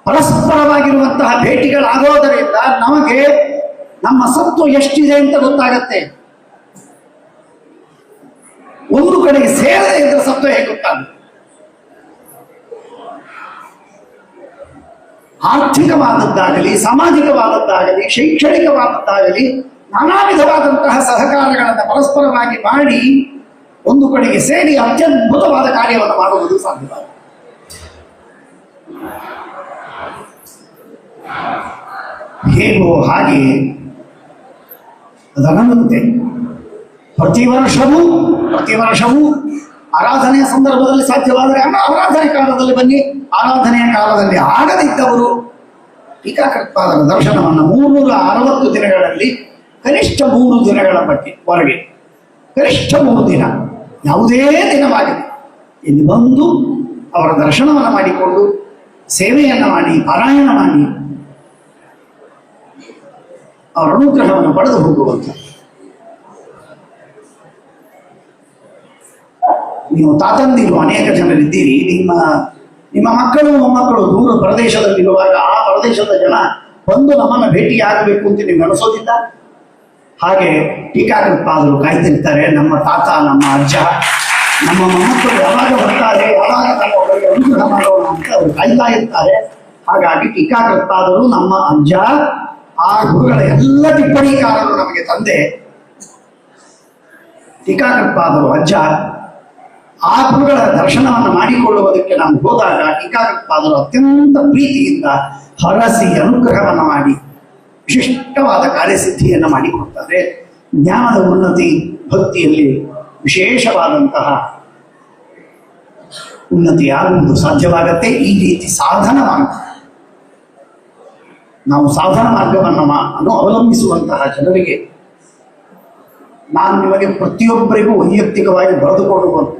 ಪರಸ್ಪರವಾಗಿರುವಂತಹ ಭೇಟಿಗಳಾಗೋದರಿಂದ ನಮಗೆ ನಮ್ಮ ಸತ್ವ ಎಷ್ಟಿದೆ ಅಂತ ಗೊತ್ತಾಗತ್ತೆ. ಒಂದು ಕಡೆಗೆ ಸೇರದೆ ಇದ್ರೆ ಸತ್ವ ಹೇಗೆ ಗೊತ್ತಾಗುತ್ತೆ? ಆರ್ಥಿಕವಾದದ್ದಾಗಲಿ, ಸಾಮಾಜಿಕವಾದದ್ದಾಗಲಿ, ಶೈಕ್ಷಣಿಕವಾದದ್ದಾಗಲಿ ನಾನಾ ವಿಧವಾದಂತಹ ಸಹಕಾರಗಳನ್ನು ಪರಸ್ಪರವಾಗಿ ಮಾಡಿ ಒಂದು ಕಡೆಗೆ ಸೇರಿ ಅತ್ಯದ್ಭುತವಾದ ಕಾರ್ಯವನ್ನು ಮಾಡುವುದು ಸಾಧ್ಯವಾಗಿದೆ. ಹೇಗೋ ಹಾಗೆ ಅದರಂತೆ ಪ್ರತಿ ವರ್ಷವೂ ಆರಾಧನೆಯ ಸಂದರ್ಭದಲ್ಲಿ ಸಾಧ್ಯವಾದರೆ ಆರಾಧನೆ ಕಾಲದಲ್ಲಿ ಬನ್ನಿ. ಆರಾಧನೆಯ ಕಾಲದಲ್ಲಿ ಆಗದಿದ್ದವರು ಟೀಕಾಕೃತ್ಪಾದರ ದರ್ಶನವನ್ನು 360 ದಿನಗಳಲ್ಲಿ ಕನಿಷ್ಠ 3 ದಿನಗಳ ಹೊರಗೆ, ಕನಿಷ್ಠ 3 ದಿನ, ಯಾವುದೇ ದಿನವಾಗಲಿ ಇಲ್ಲಿ ಬಂದು ಅವರ ದರ್ಶನವನ್ನು ಮಾಡಿಕೊಂಡು ಸೇವೆಯನ್ನು ಮಾಡಿ, ಪಾರಾಯಣ ಮಾಡಿ ಅವರ ಅನುಗ್ರಹವನ್ನು ಪಡೆದು ಹೋಗುವಂತ. ನೀವು ತಾತಂದಿರು ಅನೇಕ ಜನರಿದ್ದೀರಿ. ನಿಮ್ಮ ಮಕ್ಕಳು ಮೊಮ್ಮಕ್ಕಳು ದೂರ ಪ್ರದೇಶದಲ್ಲಿರುವಾಗ ಆ ಪ್ರದೇಶದ ಜನ ಬಂದು ನಮ್ಮನ್ನು ಭೇಟಿಯಾಗಬೇಕು ಅಂತ ನೀವು ಅನಿಸೋದಿಲ್ಲ. ಹಾಗೆ ಟೀಕಾಕೃತ್ಪಾದರು ಕಾಯ್ತಿರ್ತಾರೆ. ನಮ್ಮ ತಾತ, ನಮ್ಮ ಅಜ್ಜ, ನಮ್ಮ ಮೊಮ್ಮಕ್ಕಳು ಯಾವಾಗ ಬರ್ತಾರೆ, ಯಾವಾಗ ನಾವು ಅವರಿಗೆ ಅನುಗ್ರಹ ಮಾಡೋಣ ಅಂತ ಅವರು ಕಾಯ್ತಾ ಇರ್ತಾರೆ. ಹಾಗಾಗಿ ಟೀಕಾಕೃತ್ಪಾದರು ನಮ್ಮ ಅಜ್ಜ, ಆ ಗುರುಗಳ ಎಲ್ಲ ಟಿಪ್ಪಣಿಕಾರರು ನಮಗೆ ತಂದೆ. ಟೀಕಾಕೃತ್ಪಾದರು ಅಜ್ಜ, ಆ ಗುರುಗಳ ದರ್ಶನವನ್ನು ಮಾಡಿಕೊಳ್ಳುವುದಕ್ಕೆ ನಾವು ಹೋದಾಗ ಟೀಕಾಕೃತ್ಪಾದರು ಅತ್ಯಂತ ಪ್ರೀತಿಯಿಂದ ಹರಸಿ ಅನುಗ್ರಹವನ್ನು ಮಾಡಿ ವಿಶಿಷ್ಟವಾದ ಕಾರ್ಯಸಿದ್ಧಿಯನ್ನು ಮಾಡಿಕೊಡ್ತಾರೆ. ಜ್ಞಾನದ ಉನ್ನತಿ, ಭಕ್ತಿಯಲ್ಲಿ ವಿಶೇಷವಾದಂತಹ ಉನ್ನತಿ ಆಗುವುದು ಸಾಧ್ಯವಾಗತ್ತೆ. ಈ ರೀತಿ ಸಾಧನ ಮಾರ್ಗ, ನಾವು ಸಾಧನ ಮಾರ್ಗವನ್ನು ಅವಲಂಬಿಸುವಂತಹ ಜನರಿಗೆ ನಾನು ನಿಮಗೆ ಪ್ರತಿಯೊಬ್ಬರಿಗೂ ವೈಯಕ್ತಿಕವಾಗಿ ಬರೆದುಕೊಡುವುದು,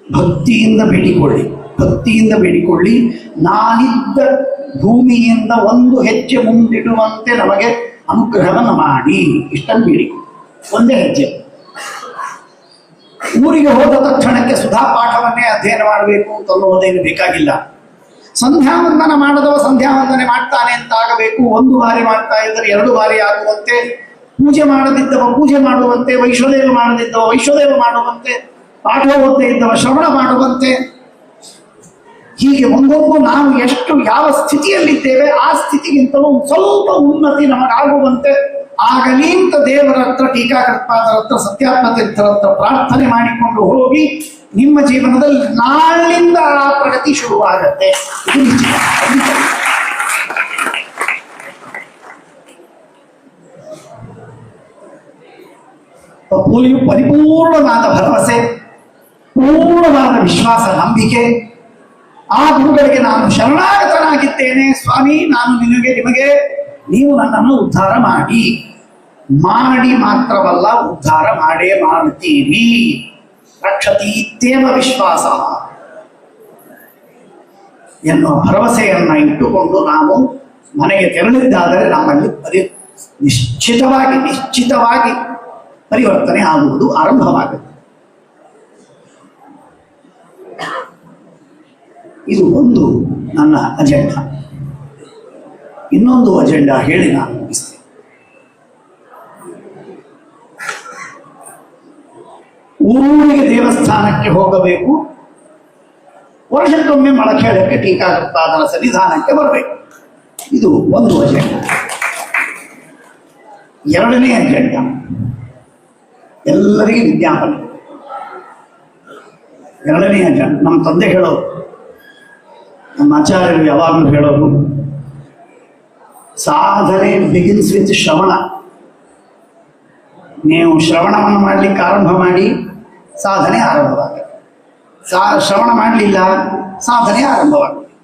ಭಕ್ತಿಯಿಂದ ಬೇಡಿಕೊಳ್ಳಿ. ನಾನಿದ್ದ ಭೂಮಿಯಿಂದ ಒಂದು ಹೆಜ್ಜೆ ಮುಂದಿಡುವಂತೆ ನಮಗೆ ಅನುಗ್ರಹವನ್ನು ಮಾಡಿ, ಇಷ್ಟನ್ನು ಬೇಡಿಕೊಳ್ಳಿ. ಒಂದೇ ಹೆಜ್ಜೆ. ಊರಿಗೆ ಹೋದ ತಕ್ಷಣಕ್ಕೆ ಸುಧಾ ಪಾಠವನ್ನೇ ಅಧ್ಯಯನ ಮಾಡಬೇಕು ಅನ್ನುವುದೇನು ಬೇಕಾಗಿಲ್ಲ. ಸಂಧ್ಯಾವಂದನ ಮಾಡದವ ಸಂಧ್ಯಾವಂದನೆ ಮಾಡ್ತಾನೆ ಅಂತ ಆಗಬೇಕು. 1 ಬಾರಿ ಮಾಡ್ತಾ ಇದ್ದರೆ 2 ಬಾರಿ ಆಗುವಂತೆ, ಪೂಜೆ ಮಾಡದಿದ್ದವ ಪೂಜೆ ಮಾಡುವಂತೆ, ವೈಶ್ವದೇವ ಮಾಡದಿದ್ದವ ವೈಶ್ವದೇವ ಮಾಡುವಂತೆ, ಪಾಠ ಓದದೇ ಇದ್ದವ ಶ್ರವಣ ಮಾಡುವಂತೆ, ಹೀಗೆ ಒಂದೊಂದು ನಾವು ಎಷ್ಟು ಯಾವ ಸ್ಥಿತಿಯಲ್ಲಿದ್ದೇವೆ ಆ ಸ್ಥಿತಿಗಿಂತಲೂ ಸ್ವಲ್ಪ ಉನ್ನತಿ ನಮಗಾಗುವಂತೆ ಆಗಲಿ ಅಂತ ದೇವರ ಹತ್ರ, ಟೀಕಾಕೃತ್ಪಾದರ ಹತ್ರ, ಸತ್ಯಾತ್ಮತೀರ್ಥರ ಹತ್ರ ಪ್ರಾರ್ಥನೆ ಮಾಡಿಕೊಂಡು ಹೋಗಿ ನಿಮ್ಮ ಜೀವನದಲ್ಲಿ ನಾಳಿಂದ ಆ ಪ್ರಗತಿ ಶುರುವಾಗತ್ತೆ. ಇದು ನಿಶ್ಚಿತ. ಪರಿಪೂರ್ಣವಾದ ಭರವಸೆ, ಪೂರ್ಣವಾದ ವಿಶ್ವಾಸ, ನಂಬಿಕೆ. ಆ ಗುರುಗಳಿಗೆ ನಾನು ಶರಣಾಗತನಾಗಿದ್ದೇನೆ ಸ್ವಾಮಿ, ನಾನು ನಿಮಗೆ ನೀವು ನನ್ನನ್ನು ಉದ್ಧಾರ ಮಾಡಿ ಮಾತ್ರವಲ್ಲ, ಉದ್ಧಾರ ಮಾಡೇ ಮಾಡ್ತೀರಿ. ರಕ್ಷತಿ ಇತ್ಯೇವ ವಿಶ್ವಾಸ ಎನ್ನುವ ಭರವಸೆಯನ್ನ ಇಟ್ಟುಕೊಂಡು ನಾವು ಮನೆಗೆ ತೆರಳಿದ್ದಾದರೆ ನಮ್ಮಲ್ಲಿ ನಿಶ್ಚಿತವಾಗಿ ಪರಿವರ್ತನೆ ಆಗುವುದು ಆರಂಭವಾಗುತ್ತೆ. ಇದು ಒಂದು ನನ್ನ ಅಜೆಂಡಾ. ಇನ್ನೊಂದು ಅಜೆಂಡಾ ಹೇಳಿ ನಾನು ಮುಗಿಸ್ತೇನೆ. ಊರಿಗೆ ದೇವಸ್ಥಾನಕ್ಕೆ ಹೋಗಬೇಕು, ವರ್ಷಕ್ಕೊಮ್ಮೆ ಮಳಖೇಳಕ್ಕೆ ಟೀಕಾಕೃಪಾದನ ಸನ್ನಿಧಾನಕ್ಕೆ ಬರಬೇಕು. ಇದು ಒಂದು ಅಜೆಂಡ. ಎರಡನೇ ಅಜೆಂಡ ಎಲ್ಲರಿಗೂ ವಿಜ್ಞಾಪನೆ. ಎರಡನೇ ಅಜೆಂಡ ನಮ್ಮ ತಂದೆ ಹೇಳೋರು, ನಮ್ಮ ಆಚಾರ್ಯರು ಯಾವಾಗಲೂ ಹೇಳೋರು, ಸಾಧನೆ ಬಿಗಿನ್ಸ್ ವಿತ್ ಶ್ರವಣ. ನೀವು ಶ್ರವಣವನ್ನು ಮಾಡಲಿಕ್ಕೆ ಆರಂಭ ಮಾಡಿ ಸಾಧನೆ ಆರಂಭವಾಗುತ್ತೆ. ಶ್ರವಣ ಮಾಡಲಿಲ್ಲ, ಸಾಧನೆ ಆರಂಭವಾಗುತ್ತೆ.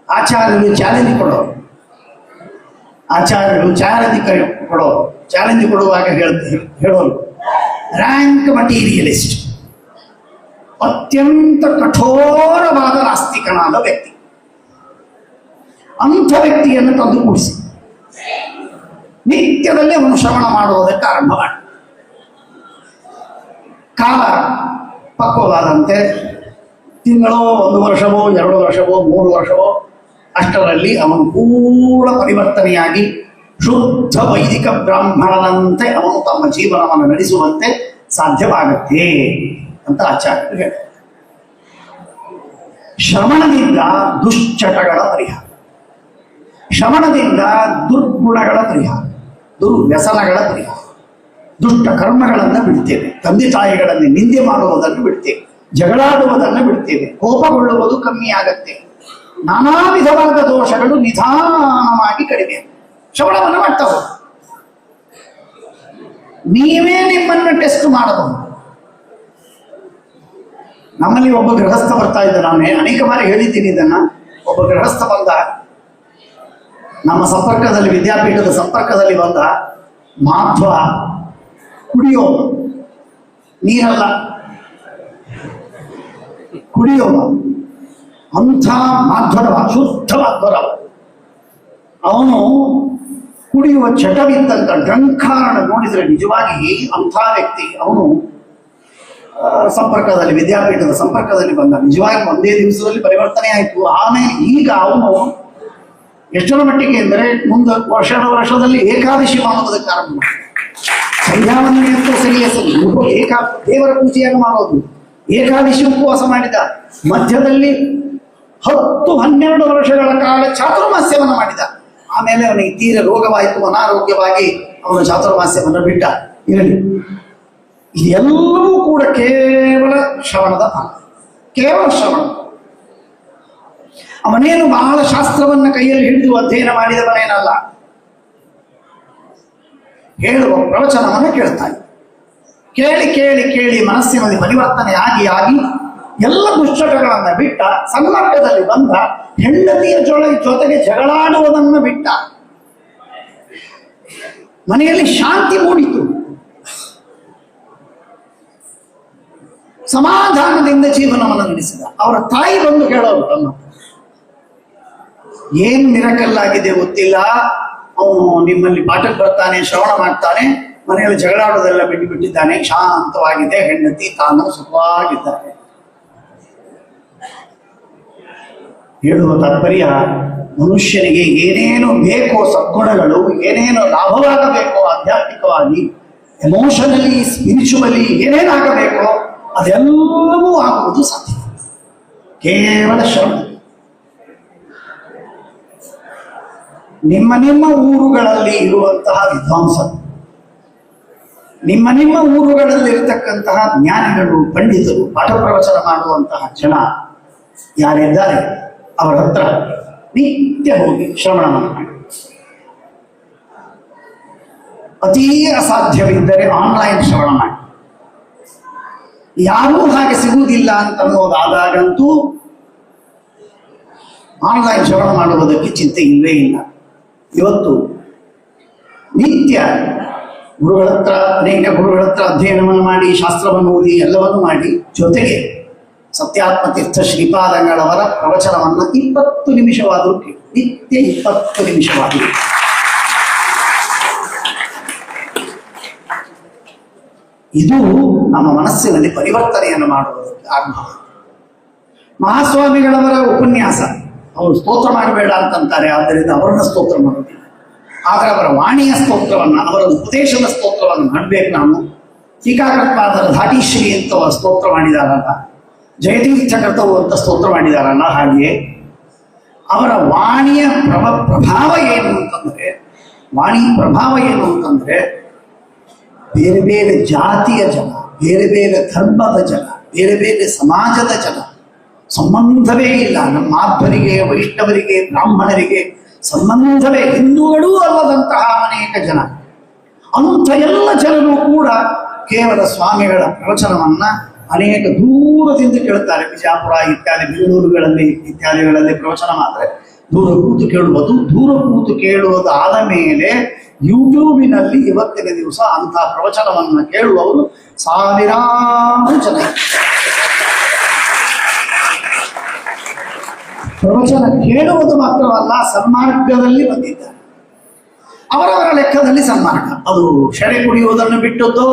ಆಚಾರ್ಯರು ಚಾಲೆಂಜ್ ಕೊಡೋರು, ಆಚಾರ್ಯರು ಚಾಲೆಂಜ್ ಕೊಡುವಾಗ ಹೇಳೋರು ರ್ಯಾಂಕ್ ಮಟೀರಿಯಲಿಸ್ಟ್, ಅತ್ಯಂತ ಕಠೋರವಾದ ನಾಸ್ತಿಕನಾದ ವ್ಯಕ್ತಿ. ಅಂಥ ವ್ಯಕ್ತಿಯನ್ನು ತಂದು ಕೂಡಿಸಿ ನಿತ್ಯದಲ್ಲೇ ಅವನು ಶ್ರವಣ ಮಾಡುವುದಕ್ಕೆ ಆರಂಭ ಮಾಡಿ. ಕಾಲ ಪಕ್ವವಾದಂತೆ ತಿಂಗಳೋ 1 ವರ್ಷವೋ 2 ವರ್ಷವೋ 3 ವರ್ಷವೋ ಅಷ್ಟರಲ್ಲಿ ಅವನು ಪೂರ್ಣ ಪರಿವರ್ತನೆಯಾಗಿ ಶುದ್ಧ ವೈದಿಕ ಬ್ರಾಹ್ಮಣನಂತೆ ಅವನು ತಮ್ಮ ಜೀವನವನ್ನು ನಡೆಸುವಂತೆ ಸಾಧ್ಯವಾಗುತ್ತೆ ಅಂತ ಆಚಾರ್ಯರು ಹೇಳ್ತಾರೆ. ಶ್ರವಣದಿಂದ ದುಶ್ಚಟಗಳ ಪರಿಹಾರ, ಶ್ರವಣದಿಂದ ದುರ್ಗುಣಗಳ ಪರಿಹಾರ, ದುರ್ವ್ಯಸನಗಳ ಪರಿಹಾರ, ದುಷ್ಟ ಕರ್ಮಗಳನ್ನು ಬಿಡ್ತೇವೆ, ತಂದೆ ತಾಯಿಗಳಲ್ಲಿ ನಿಂದೆ ಮಾಡುವುದನ್ನು ಬಿಡ್ತೇವೆ, ಜಗಳಾಡುವುದನ್ನು ಬಿಡ್ತೇವೆ, ಕೋಪಗೊಳ್ಳುವುದು ಕಮ್ಮಿ ಆಗತ್ತೆ, ನಾನಾ ವಿಧವಾದ ದೋಷಗಳು ನಿಧಾನವಾಗಿ ಕಡಿಮೆ ಶ್ರವಣವನ್ನು ಮಾಡ್ತಾ ಹೋಗ. ನೀವೇ ನಿಮ್ಮನ್ನು ಟೆಸ್ಟ್ ಮಾಡಬಹುದು. ನಮ್ಮಲ್ಲಿ ಒಬ್ಬ ಗೃಹಸ್ಥ ಬರ್ತಾ ಇದ್ದ, ನಾನು ಅನೇಕ ಬಾರಿ ಹೇಳಿದ್ದೀನಿ ಇದನ್ನ. ಒಬ್ಬ ಗೃಹಸ್ಥ ಬಂದ, ನಮ್ಮ ಸಂಪರ್ಕದಲ್ಲಿ, ವಿದ್ಯಾಪೀಠದ ಸಂಪರ್ಕದಲ್ಲಿ ಬಂದ. ಮಾಧ್ವ, ಕುಡಿಯೋ ನೀರಲ್ಲ, ಕುಡಿಯೋವ ಅಂಥ ಮಾಧ್ವರವ, ಶುದ್ಧ ಮಾಧ್ವರವ. ಅವನು ಕುಡಿಯುವ ಚಟವಿದ್ದಂತ ಡ್ರಂಕಾರಣ ನೋಡಿದ್ರೆ ನಿಜವಾಗಿ ಅಂಥ ವ್ಯಕ್ತಿ. ಅವನು ಸಂಪರ್ಕದಲ್ಲಿ, ವಿದ್ಯಾಪೀಠದ ಸಂಪರ್ಕದಲ್ಲಿ ಬಂದ. ನಿಜವಾಗಿ ಒಂದೇ ದಿವಸದಲ್ಲಿ ಪರಿವರ್ತನೆ ಆಯಿತು. ಆಮೇಲೆ ಈಗ ಅವನು ಎಷ್ಟರ ಮಟ್ಟಿಗೆ ಅಂದರೆ ಮುಂದೆ ವರ್ಷದಲ್ಲಿ ಏಕಾದಶಿ ಮಾಡುವುದಕ್ಕೆ ಆರಂಭ ಮಾಡಿ, ಸಂಧ್ಯಾವಂದನೆಯಂತೂ ಸರಿಯೇ ಸರಿ, ದೇವರ ಪೂಜೆಯನ್ನು ಮಾಡೋದು, ಏಕಾದಶಿ ಉಪವಾಸ ಮಾಡಿದ. ಮಧ್ಯದಲ್ಲಿ 10-12 ವರ್ಷಗಳ ಕಾಲ ಚಾತುರ್ಮಾಸ್ಯವನ್ನು ಮಾಡಿದ. ಆಮೇಲೆ ಅವನಿಗೆ ತೀರ ರೋಗವಾಯಿತು, ಅನಾರೋಗ್ಯವಾಗಿ ಅವನು ಚಾತುರ್ಮಾಸ್ಯವನ್ನು ಬಿಟ್ಟ. ಇರಲಿ, ಇದೆಲ್ಲವೂ ಕೂಡ ಕೇವಲ ಶ್ರವಣದ ಫಲ, ಕೇವಲ ಶ್ರವಣ. ಅವನೇನು ಬಹಳ ಶಾಸ್ತ್ರವನ್ನ ಕೈಯಲ್ಲಿ ಹಿಡಿದು ಅಧ್ಯಯನ ಮಾಡಿದವನೇನಲ್ಲ. ಹೇಳುವ ಪ್ರವಚನವನ್ನು ಕೇಳ್ತಾನೆ. ಕೇಳಿ ಕೇಳಿ ಕೇಳಿ ಮನಸ್ಸಿನಲ್ಲಿ ಪರಿವರ್ತನೆ ಆಗಿ ಎಲ್ಲ ದುಶ್ಚಟಗಳನ್ನು ಬಿಟ್ಟ. ಸನ್ಮಾರ್ಗದಲ್ಲಿ ಬಂದ. ಹೆಂಡತಿಯ ಜೊತೆಗೆ ಜಗಳಾಡುವುದನ್ನು ಬಿಟ್ಟ. ಮನೆಯಲ್ಲಿ ಶಾಂತಿ ಮೂಡಿತು. ಸಮಾಧಾನದಿಂದ ಜೀವನವನ್ನು ನಡೆಸಿದ. ಅವರ ತಾಯಿ ಬಂದು ಹೇಳೋರು, ತಮ್ಮ ಏನು ಮಿರಕಲ್ಲಾಗಿದೆ ಗೊತ್ತಿಲ್ಲ, ಅವನು ನಿಮ್ಮಲ್ಲಿ ಪಾಠಕ್ಕೆ ಬರ್ತಾನೆ, ಶ್ರವಣ ಮಾಡ್ತಾನೆ, ಮನೆಯಲ್ಲಿ ಜಗಳಾಡೋದೆಲ್ಲ ಬಿಟ್ಟಿದ್ದಾನೆ, ಶಾಂತವಾಗಿದೆ, ಹೆಂಡತಿ ತಾನು ಸುಖವಾಗಿದ್ದಾರೆ. ಹೇಳುವ ತಾತ್ಪರ್ಯ, ಮನುಷ್ಯನಿಗೆ ಏನೇನು ಬೇಕೋ ಸದ್ಗುಣಗಳು, ಏನೇನು ಲಾಭವಾಗಬೇಕೋ ಆಧ್ಯಾತ್ಮಿಕವಾಗಿ, ಎಮೋಷನಲಿ, ಸ್ಪಿರಿಚುವಲಿ ಏನೇನಾಗಬೇಕೋ ಅದೆಲ್ಲವೂ ಆಗುವುದು ಸಾಧ್ಯ ಕೇವಲ ಶ್ರವಣ. ನಿಮ್ಮ ನಿಮ್ಮ ಊರುಗಳಲ್ಲಿ ಇರುವಂತಹ ವಿದ್ವಾಂಸರು, ನಿಮ್ಮ ಊರುಗಳಲ್ಲಿ ಇರತಕ್ಕಂತಹ ಜ್ಞಾನಿಗಳು, ಪಂಡಿತರು, ಪಾಠ ಪ್ರವಚನ ಮಾಡುವಂತಹ ಜನ ಯಾರಿದ್ದಾರೆ ಅವರ ಹತ್ರ ನಿತ್ಯ ಹೋಗಿ ಶ್ರವಣವನ್ನು ಮಾಡಿ. ಅತೀ ಅಸಾಧ್ಯವಿದ್ದರೆ ಆನ್ಲೈನ್ ಶ್ರವಣ ಮಾಡಿ. ಯಾರೂ ಹಾಗೆ ಸಿಗುವುದಿಲ್ಲ ಅಂತ ಅನ್ನೋದಾದಾಗಂತೂ ಆನ್ಲೈನ್ ಶ್ರವಣ ಮಾಡುವುದಕ್ಕೆ ಚಿಂತೆ ಇಲ್ಲವೇ ಇಲ್ಲ. ಇವತ್ತು ನಿತ್ಯ ಅನೇಕ ಗುರುಗಳ ಹತ್ರ ಅಧ್ಯಯನವನ್ನು ಮಾಡಿ, ಶಾಸ್ತ್ರವನ್ನು ಓದಿ, ಎಲ್ಲವನ್ನು ಮಾಡಿ, ಜೊತೆಗೆ ಸತ್ಯಾತ್ಮತೀರ್ಥ ಶ್ರೀಪಾದಂಗಳವರ ಪ್ರವಚನವನ್ನು 20 ನಿಮಿಷವಾದರೂ ಕೇಳಿ, ನಿತ್ಯ 20 ನಿಮಿಷವಾದರೂ. ಇದು ನಮ್ಮ ಮನಸ್ಸಿನಲ್ಲಿ ಪರಿವರ್ತನೆಯನ್ನು ಮಾಡುವುದಕ್ಕೆ ಆರಂಭ. ಮಹಾಸ್ವಾಮಿಗಳವರ ಉಪನ್ಯಾಸ, ಅವರು ಸ್ತೋತ್ರ ಮಾಡಬೇಡ ಅಂತಂತಾರೆ, ಆದ್ದರಿಂದ ಅವರನ್ನ ಸ್ತೋತ್ರ ಮಾಡೋದಿಲ್ಲ. ಆದರೆ ಅವರ ವಾಣಿಯ ಸ್ತೋತ್ರವನ್ನು, ಅವರ ಉಪದೇಶದ ಸ್ತೋತ್ರವನ್ನು ಮಾಡಬೇಕು. ನಾವು ಟೀಕಾಕೃತ್ಪಾದರ ಧಾಟಿಶ್ರೀ ಅಂತ ಸ್ತೋತ್ರ ಮಾಡಿದಾರಲ್ಲ, ಜಯತೀರ್ಥಕರ್ತವು ಅಂತ ಸ್ತೋತ್ರ ಮಾಡಿದಾರಲ್ಲ, ಹಾಗೆ ಅವರ ವಾಣಿಯ ಪ್ರಭಾವ ಏನು ಅಂತಂದರೆ, ವಾಣಿ ಪ್ರಭಾವ ಏನು ಅಂತಂದರೆ ಬೇರೆ ಬೇರೆ ಜಾತಿಯ ಜನ, ಬೇರೆ ಬೇರೆ ಧರ್ಮದ ಜನ, ಬೇರೆ ಬೇರೆ ಸಮಾಜದ ಜನ, ಸಂಬಂಧವೇ ಇಲ್ಲ. ನಮ್ಮ ಮಾಧ್ವರಿಗೆ, ವೈಷ್ಣವರಿಗೆ, ಬ್ರಾಹ್ಮಣರಿಗೆ ಸಂಬಂಧವೇ, ಹಿಂದೂಗಳೂ ಅಲ್ಲದಂತಹ ಅನೇಕ ಜನ, ಅಂಥ ಎಲ್ಲ ಜನರು ಕೂಡ ಕೇವಲ ಸ್ವಾಮಿಗಳ ಪ್ರವಚನವನ್ನ ಅನೇಕ ದೂರದಿಂದ ಕೇಳುತ್ತಾರೆ. ಬಿಜಾಪುರ ಇತ್ಯಾದಿ ಬೆಂಗಳೂರುಗಳಲ್ಲಿ ಇತ್ಯಾದಿಗಳಲ್ಲಿ ಪ್ರವಚನ ಮಾತ್ರ ದೂರ ಕೂತು ಕೇಳುವುದು. ದೂರ ಕೂತು ಕೇಳುವುದು ಆದ ಮೇಲೆ ಯೂಟ್ಯೂಬಿನಲ್ಲಿ ಇವತ್ತಿನ ದಿವಸ ಅಂಥ ಪ್ರವಚನವನ್ನು ಕೇಳುವವರು ಸಾವಿರಾರು ಜನ. ಪ್ರವಚನ ಕೇಳುವುದು ಮಾತ್ರವಲ್ಲ, ಸನ್ಮಾರ್ಗದಲ್ಲಿ ಬಂದಿದ್ದಾರೆ. ಅವರವರ ಲೆಕ್ಕದಲ್ಲಿ ಸನ್ಮಾರ್ಗ. ಅದು ಶೆರೆ ಕುಡಿಯುವುದನ್ನು ಬಿಟ್ಟದ್ದು,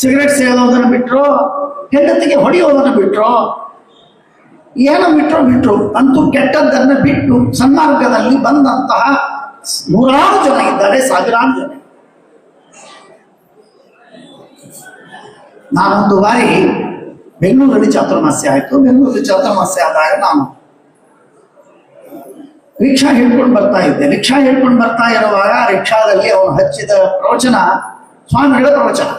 ಸಿಗರೆಟ್ ಸೇದೋದನ್ನು ಬಿಟ್ಟರು, ಹೆಂಡತಿಗೆ ಹೊಡೆಯುವುದನ್ನು ಬಿಟ್ಟರು, ಏನೋ ಬಿಟ್ಟರು ಅಂತೂ ಕೆಟ್ಟದ್ದನ್ನು ಬಿಟ್ಟು ಸನ್ಮಾರ್ಗದಲ್ಲಿ ಬಂದಂತಹ ನೂರಾರು ಜನ ಇದ್ದಾರೆ, ಸಾವಿರಾರು ಜನ. ನಾನೊಂದು ಬಾರಿ ಬೆಂಗಳೂರಲ್ಲಿ ಚಾತುರ್ಮಾಸ್ಯ ಆಯಿತು. ಬೆಂಗಳೂರಲ್ಲಿ ಚಾತುರ್ಮಾಸ್ಯ ಆದಾಗ ನಾನು ರಿಕ್ಷಾ ಹೇಳ್ಕೊಂಡು ಬರ್ತಾ ಇದ್ದೆ. ರಿಕ್ಷಾ ಹೇಳ್ಕೊಂಡು ಬರ್ತಾ ಇರುವಾಗ ರಿಕ್ಷಾದಲ್ಲಿ ಅವನು ಹಚ್ಚಿದ ಪ್ರವಚನ ಸ್ವಾಮಿಗಳ ಪ್ರವಚನ.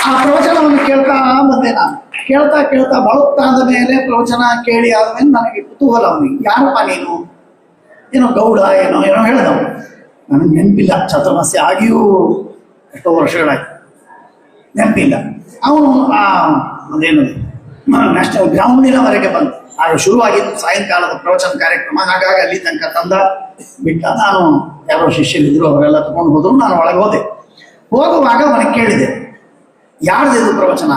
ಆ ಪ್ರವಚನವನ್ನು ಕೇಳ್ತಾ ಬಂದೆ. ನಾನು ಕೇಳ್ತಾ ಬಳುತ್ತಾದ ಮೇಲೆ ಪ್ರವಚನ ಕೇಳಿ ಆದ್ಮೇಲೆ ನನಗೆ ಕುತೂಹಲ. ಅವನಿಗೆ ಯಾರಪ್ಪ ನೀನು, ಏನೋ ಗೌಡ ಏನೋ ಹೇಳಿದವನು. ನನಗೆ ನೆನಪಿಲ್ಲ, ಚಾತುರ್ಮಾಸ್ಯ ಆಗಿಯೂ ಎಷ್ಟೋ ವರ್ಷಗಳಾಯ್ತು, ನೆನಪಿಲ್ಲ. ಅವನು ಅದೇನು ನ್ಯಾಷನಲ್ ಗ್ರೌಂಡಿನವರೆಗೆ ಬಂತು. ಆಗ ಶುರುವಾಗಿದ್ದು ಸಾಯಂಕಾಲದ ಪ್ರವಚನ ಕಾರ್ಯಕ್ರಮ. ಹಾಗಾಗಿ ಅಲ್ಲಿ ತನಕ ತಂದ ಬಿಟ್ಟ. ನಾನು ಯಾರೋ ಶಿಷ್ಯರಿದ್ರು, ಅವರೆಲ್ಲ ತಗೊಂಡು ಹೋದ್ರು. ನಾನು ಒಳಗೆ ಹೋಗುವಾಗ ಅವನಿಗೆ ಕೇಳಿದೆ, ಯಾರ್ದಿದು ಪ್ರವಚನ?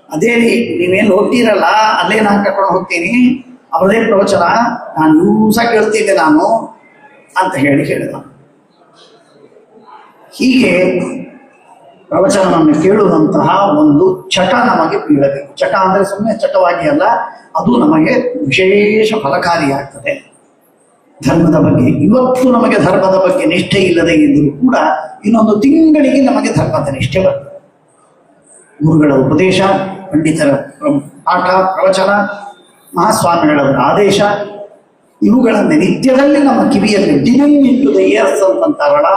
ಅದೇ ರೀ ನೀವೇನು ಹೋಗ್ತೀರಲ್ಲ, ಅಲ್ಲೇ ನಾನು ಕರ್ಕೊಂಡು ಹೋಗ್ತೀನಿ, ಅವರದೇ ಪ್ರವಚನ, ನಾನು ದಿವಸ ಕೇಳ್ತಿದ್ದೆ ನಾನು ಅಂತ ಹೇಳಿದ. ಹೀಗೆ ಪ್ರವಚನವನ್ನು ಕೇಳುವಂತಹ ಒಂದು ಚಟ ನಮಗೆ ಬೀಳಬೇಕು. ಚಟ ಅಂದರೆ ಸುಮ್ಮನೆ ಚಟವಾಗಿ ಅಲ್ಲ, ಅದು ನಮಗೆ ವಿಶೇಷ ಫಲಕಾರಿಯಾಗ್ತದೆ. ಧರ್ಮದ ಬಗ್ಗೆ ಇವತ್ತು ನಮಗೆ ಧರ್ಮದ ಬಗ್ಗೆ ನಿಷ್ಠೆ ಇಲ್ಲದೆ ಇದ್ದರೂ ಕೂಡ ಇನ್ನೊಂದು ತಿಂಗಳಿಗೆ ನಮಗೆ ಧರ್ಮದ ನಿಷ್ಠೆ ಬರ್ತದೆ. ಗುರುಗಳ ಉಪದೇಶ, ಪಂಡಿತರ ಪಾಠ, ಪ್ರವಚನ, ಮಹಾಸ್ವಾಮಿಗಳವರ ಆದೇಶ, ಇವುಗಳನ್ನು ನಿತ್ಯದಲ್ಲಿ ನಮ್ಮ ಕಿವಿಯಲ್ಲಿ ಡಿನಿಂಗ್ ಇಂಟು ದ ಇಯರ್ಸ್ ಅಂತಂತಾರಲ್ಲ,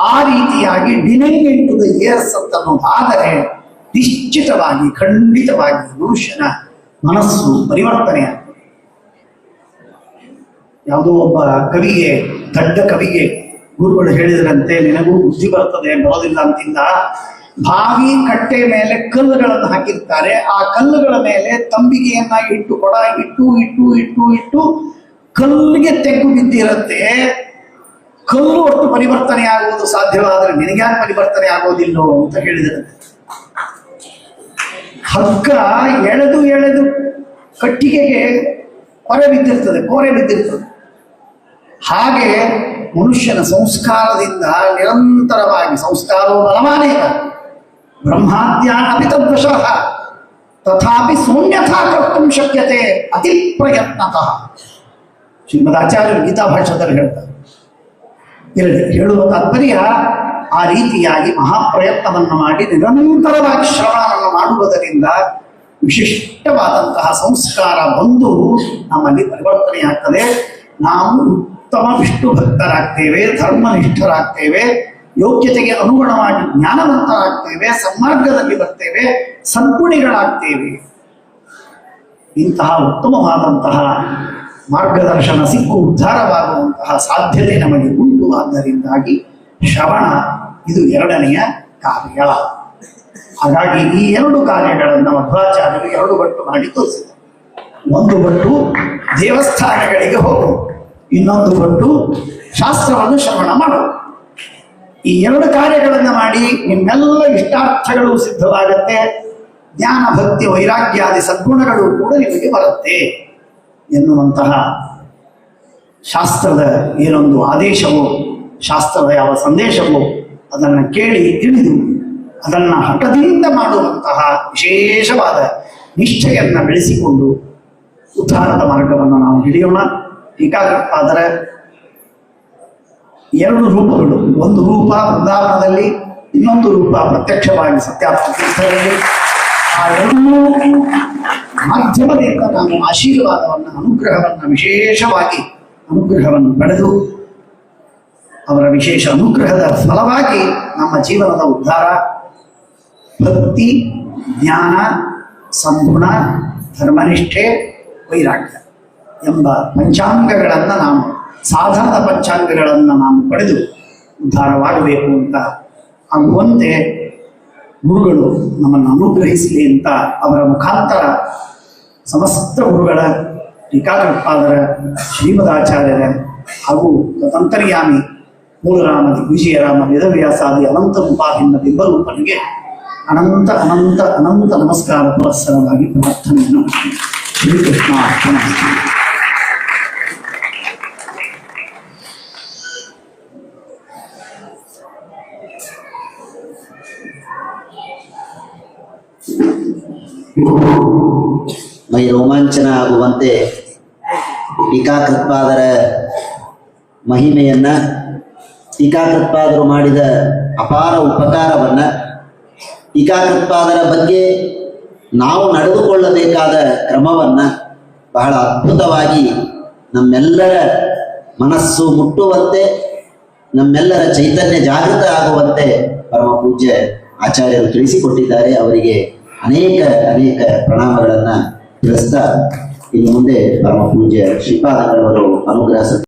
ಆ ರೀತಿಯಾಗಿ ಡಿನಿಂಗ್ ಇಂಟು ದ ಇಯರ್ಸ್ ಅಂತನ್ನೋದಾದರೆ ನಿಶ್ಚಿತವಾಗಿ ಖಂಡಿತವಾಗಿ ಮನುಷ್ಯನ ಮನಸ್ಸು ಪರಿವರ್ತನೆ ಆಗ್ತದೆ. ಯಾವುದೋ ಒಬ್ಬ ಕವಿಗೆ, ದೊಡ್ಡ ಕವಿಗೆ ಗುರುಗಳು ಹೇಳಿದ್ರಂತೆ, ನಿನಗೂ ಬುದ್ಧಿ ಬರ್ತದೆ, ಬರೋದಿಲ್ಲ ಅಂತಿಲ್ಲ. ಬಾವಿ ಕಟ್ಟೆ ಮೇಲೆ ಕಲ್ಲುಗಳನ್ನು ಹಾಕಿರ್ತಾರೆ. ಆ ಕಲ್ಲುಗಳ ಮೇಲೆ ತಂಬಿಗೆಯನ್ನ ಇಟ್ಟು, ಕೊಡ ಇಟ್ಟು ಇಟ್ಟು ಇಟ್ಟು ಇಟ್ಟು ಕಲ್ಲಿಗೆ ತೆಗ್ಗು ಬಿದ್ದಿರುತ್ತೆ. ಕಲ್ಲು ಒಟ್ಟು ಪರಿವರ್ತನೆ ಆಗುವುದು ಸಾಧ್ಯವಾದರೆ ನಿನಗ್ಯಾಕೆ ಪರಿವರ್ತನೆ ಆಗೋದಿಲ್ಲೋ ಅಂತ ಹೇಳಿದರೆ, ಹಗ್ಗ ಎಳೆದು ಕಟ್ಟಿಗೆಗೆ ಕೋರೆ ಬಿದ್ದಿರ್ತದೆ. ಹಾಗೆ ಮನುಷ್ಯನ ಸಂಸ್ಕಾರದಿಂದ ನಿರಂತರವಾಗಿ ಸಂಸ್ಕಾರೋ ಬಲವಾನೇಕ ಬ್ರಹ್ಮಾದ್ಯಾನಪಿ ತದ್ವಶಃ ತಥಾಪಿ ಶೂನ್ಯಥಾ ಕರ್ತುಂ ಶಕ್ಯತೆ ಅತಿ ಪ್ರಯತ್ನತಃ. ಶ್ರೀಮದ್ ಆಚಾರ್ಯರು ಗೀತಾ ಭಾಷ್ಯದಲ್ಲಿ ಹೇಳ್ತಾರೆ. ಹೇಳುವ ತಾತ್ಪರ್ಯ, ಆ ರೀತಿಯಾಗಿ ಮಹಾಪ್ರಯತ್ನವನ್ನು ಮಾಡಿ ನಿರಂತರವಾಗಿ ಶ್ರವಣವನ್ನು ಮಾಡುವುದರಿಂದ ವಿಶಿಷ್ಟವಾದಂತಹ ಸಂಸ್ಕಾರ ಬಂದು ನಮ್ಮಲ್ಲಿ ಪರಿವರ್ತನೆಯಾಗ್ತದೆ. ನಾವು ಉತ್ತಮ ವಿಷ್ಣು ಭಕ್ತರಾಗ್ತೇವೆ, ಧರ್ಮನಿಷ್ಠರಾಗ್ತೇವೆ, ಯೋಗ್ಯತೆಗೆ ಅನುಗುಣವಾಗಿ ಜ್ಞಾನವಂತರಾಗ್ತೇವೆ, ಸನ್ಮಾರ್ಗದಲ್ಲಿ ಬರ್ತೇವೆ, ಸದ್ಗುಣಿಗಳಾಗ್ತೇವೆ. ಇಂತಹ ಉತ್ತಮವಾದಂತಹ ಮಾರ್ಗದರ್ಶನ ಸಿಕ್ಕು ಉದ್ಧಾರವಾಗುವಂತಹ ಸಾಧ್ಯತೆ ನಮಗೆ ಉಂಟು. ಆದ್ದರಿಂದಾಗಿ ಶ್ರವಣ ಇದು ಎರಡನೆಯ ಕಾರ್ಯ. ಹಾಗಾಗಿ ಈ ಎರಡು ಕಾರ್ಯಗಳನ್ನು ಮಧ್ವಾಚಾರ್ಯರು ಎರಡು ಬಟ್ಟು ಮಾಡಿ ತೋರಿಸಿದ್ದಾರೆ. ಒಂದು ಬಟ್ಟು ದೇವಸ್ಥಾನಗಳಿಗೆ ಹೋಗುವುದು, ಇನ್ನೊಂದು ಬಟ್ಟು ಶಾಸ್ತ್ರವನ್ನು ಶ್ರವಣ ಮಾಡುವುದು. ಈ ಎರಡು ಕಾರ್ಯಗಳನ್ನು ಮಾಡಿ ನಿಮ್ಮೆಲ್ಲ ಇಷ್ಟಾರ್ಥಗಳು ಸಿದ್ಧವಾಗತ್ತೆ. ಜ್ಞಾನ, ಭಕ್ತಿ, ವೈರಾಗ್ಯಾದಿ ಸದ್ಗುಣಗಳು ಕೂಡ ನಿಮಗೆ ಬರುತ್ತೆ ಎನ್ನುವಂತಹ ಶಾಸ್ತ್ರದ ಏನೊಂದು ಆದೇಶವೋ, ಶಾಸ್ತ್ರದ ಯಾವ ಸಂದೇಶವೋ ಅದನ್ನು ಕೇಳಿ ತಿಳಿದು ಅದನ್ನು ಹಠದಿಂದ ಮಾಡುವಂತಹ ವಿಶೇಷವಾದ ನಿಷ್ಠೆಯನ್ನು ಬೆಳೆಸಿಕೊಂಡು ಉದ್ಧಾರದ ಮಾರ್ಗವನ್ನು ನಾವು ಹಿಡಿಯೋಣ. ಟೀಕಾಕೃತ್ಪಾದರ ಎರಡು ರೂಪಗಳು. ಒಂದು ರೂಪ ವೃಂದಾವನದಲ್ಲಿ ಇನ್ನೊಂದು ರೂಪ ಪ್ರತ್ಯಕ್ಷವಾಗಿ ಸತ್ಯಾತ್ಮಕರಲ್ಲಿ ಆ ಎರಡೂ ಮಾಧ್ಯಮದಿಂದ ನಾವು ಆಶೀರ್ವಾದವನ್ನು ಅನುಗ್ರಹವನ್ನು ವಿಶೇಷವಾಗಿ ಅನುಗ್ರಹವನ್ನು ಪಡೆದು ಅವರ ವಿಶೇಷ ಅನುಗ್ರಹದ ಫಲವಾಗಿ ನಮ್ಮ ಜೀವನದ ಉದ್ಧಾರ ಭಕ್ತಿ ಜ್ಞಾನ ಸಂಗುಣ ಧರ್ಮನಿಷ್ಠೆ ವೈರಾಗ್ಯ ಎಂಬ ಪಂಚಾಂಗಗಳನ್ನು ನಾವು ಸಾಧನದ ಪಂಚಾಂಗಗಳನ್ನು ನಾವು ಪಡೆದು ಉದ್ಧಾರವಾಗಬೇಕು ಅಂತ ಆಗುವಂತೆ ಗುರುಗಳು ನಮ್ಮನ್ನು ಅನುಗ್ರಹಿಸಲಿ ಅಂತ ಅವರ ಮುಖಾಂತರ ಸಮಸ್ತ ಗುರುಗಳ ಟೀಕಾಕೃತ್ಪಾದರ ಶ್ರೀಮದಾಚಾರ್ಯರ ಹಾಗೂ ತದಂತರ್ಯಾಮಿ ಮೂಲರಾಮ ದಿಗ್ವಿಜಯರಾಮ ವೇದವ್ಯಾಸಾದಿ ಅನಂತ ರೂಪಾದಿಂದ ಬಿಂಬರೂಪನಿಗೆ ಅನಂತ ಅನಂತ ಅನಂತ ನಮಸ್ಕಾರ ಪುರಸ್ಸರವಾಗಿ ಪ್ರಾರ್ಥನೆಯನ್ನು ಮಾಡ್ತೀನಿ. ಶ್ರೀಕೃಷ್ಣ ಅರ್ಪಣಮಸ್ತು. ಮೈ ರೋಮಾಂಚನ ಆಗುವಂತೆ ಟೀಕಾಕೃತ್ಪಾದರ ಮಹಿಮೆಯನ್ನ, ಟೀಕಾಕೃತ್ಪಾದರು ಮಾಡಿದ ಅಪಾರ ಉಪಕಾರವನ್ನ, ಟೀಕಾಕೃತ್ಪಾದರ ಬಗ್ಗೆ ನಾವು ನಡೆದುಕೊಳ್ಳಬೇಕಾದ ಕ್ರಮವನ್ನ ಬಹಳ ಅದ್ಭುತವಾಗಿ ನಮ್ಮೆಲ್ಲರ ಮನಸ್ಸು ಮುಟ್ಟುವಂತೆ, ನಮ್ಮೆಲ್ಲರ ಚೈತನ್ಯ ಜಾಗೃತ ಆಗುವಂತೆ ಪರಮ ಪೂಜ್ಯ ಆಚಾರ್ಯರು ತಿಳಿಸಿಕೊಟ್ಟಿದ್ದಾರೆ. ಅವರಿಗೆ ಅನೇಕ ಅನೇಕ ಪ್ರಣಾಮಗಳನ್ನ ತಿಳಿಸ್ತಾ ಇನ್ನು ಮುಂದೆ ಪರಮ ಪೂಜ್ಯ ಶ್ರೀಪಾದಂಗಳವರು ಅನುಗ್ರಹ